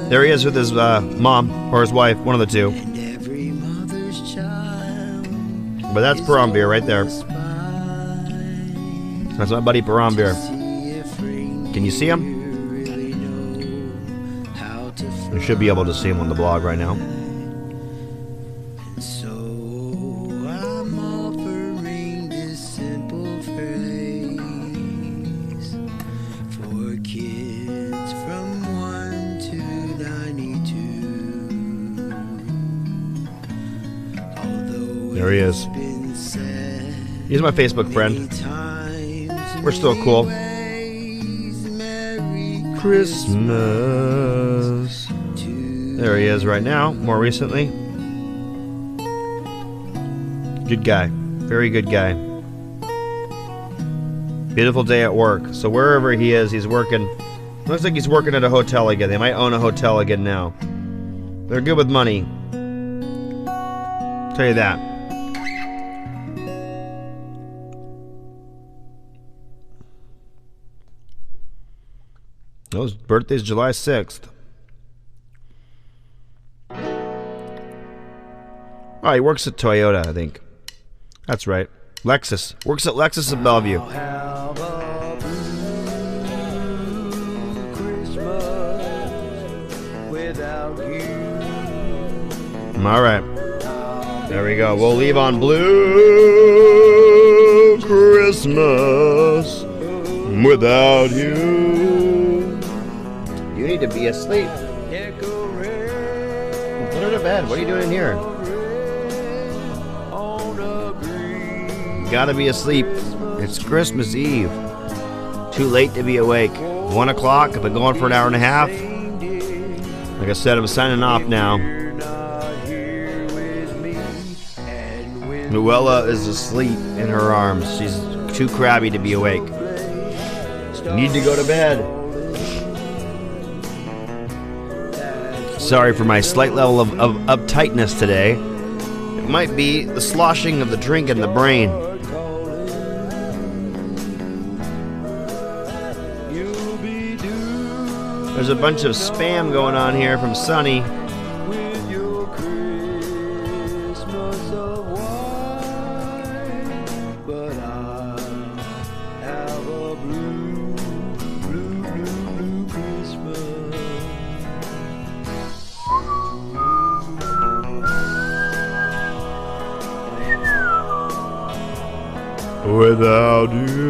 There he is with his mom or his wife, one of the two. But that's Paramveer right there. That's my buddy Paramveer. Can you see him? You should be able to see him on the blog right now. There he is. He's my Facebook friend. We're still cool. Christmas. There he is right now, more recently. Good guy. Very good guy. Beautiful day at work. So wherever he is, he's working. Looks like he's working at a hotel again. They might own a hotel again now. They're good with money. I'll tell you that. His birthday's July 6th. Oh, he works at Toyota, I think. That's right. Lexus. Works at Lexus in Bellevue. All right. There we go. We'll leave on Blue Christmas without you. You need to be asleep. Put her to bed. What are you doing in here? You gotta be asleep. It's Christmas Eve. Too late to be awake. 1 o'clock. I've been going for an hour and a half. Like I said, I'm signing off now. Luella is asleep in her arms. She's too crabby to be awake. Need to go to bed. Sorry for my slight level of uptightness today. It might be the sloshing of the drink in the brain. There's a bunch of spam going on here from Sunny. without you.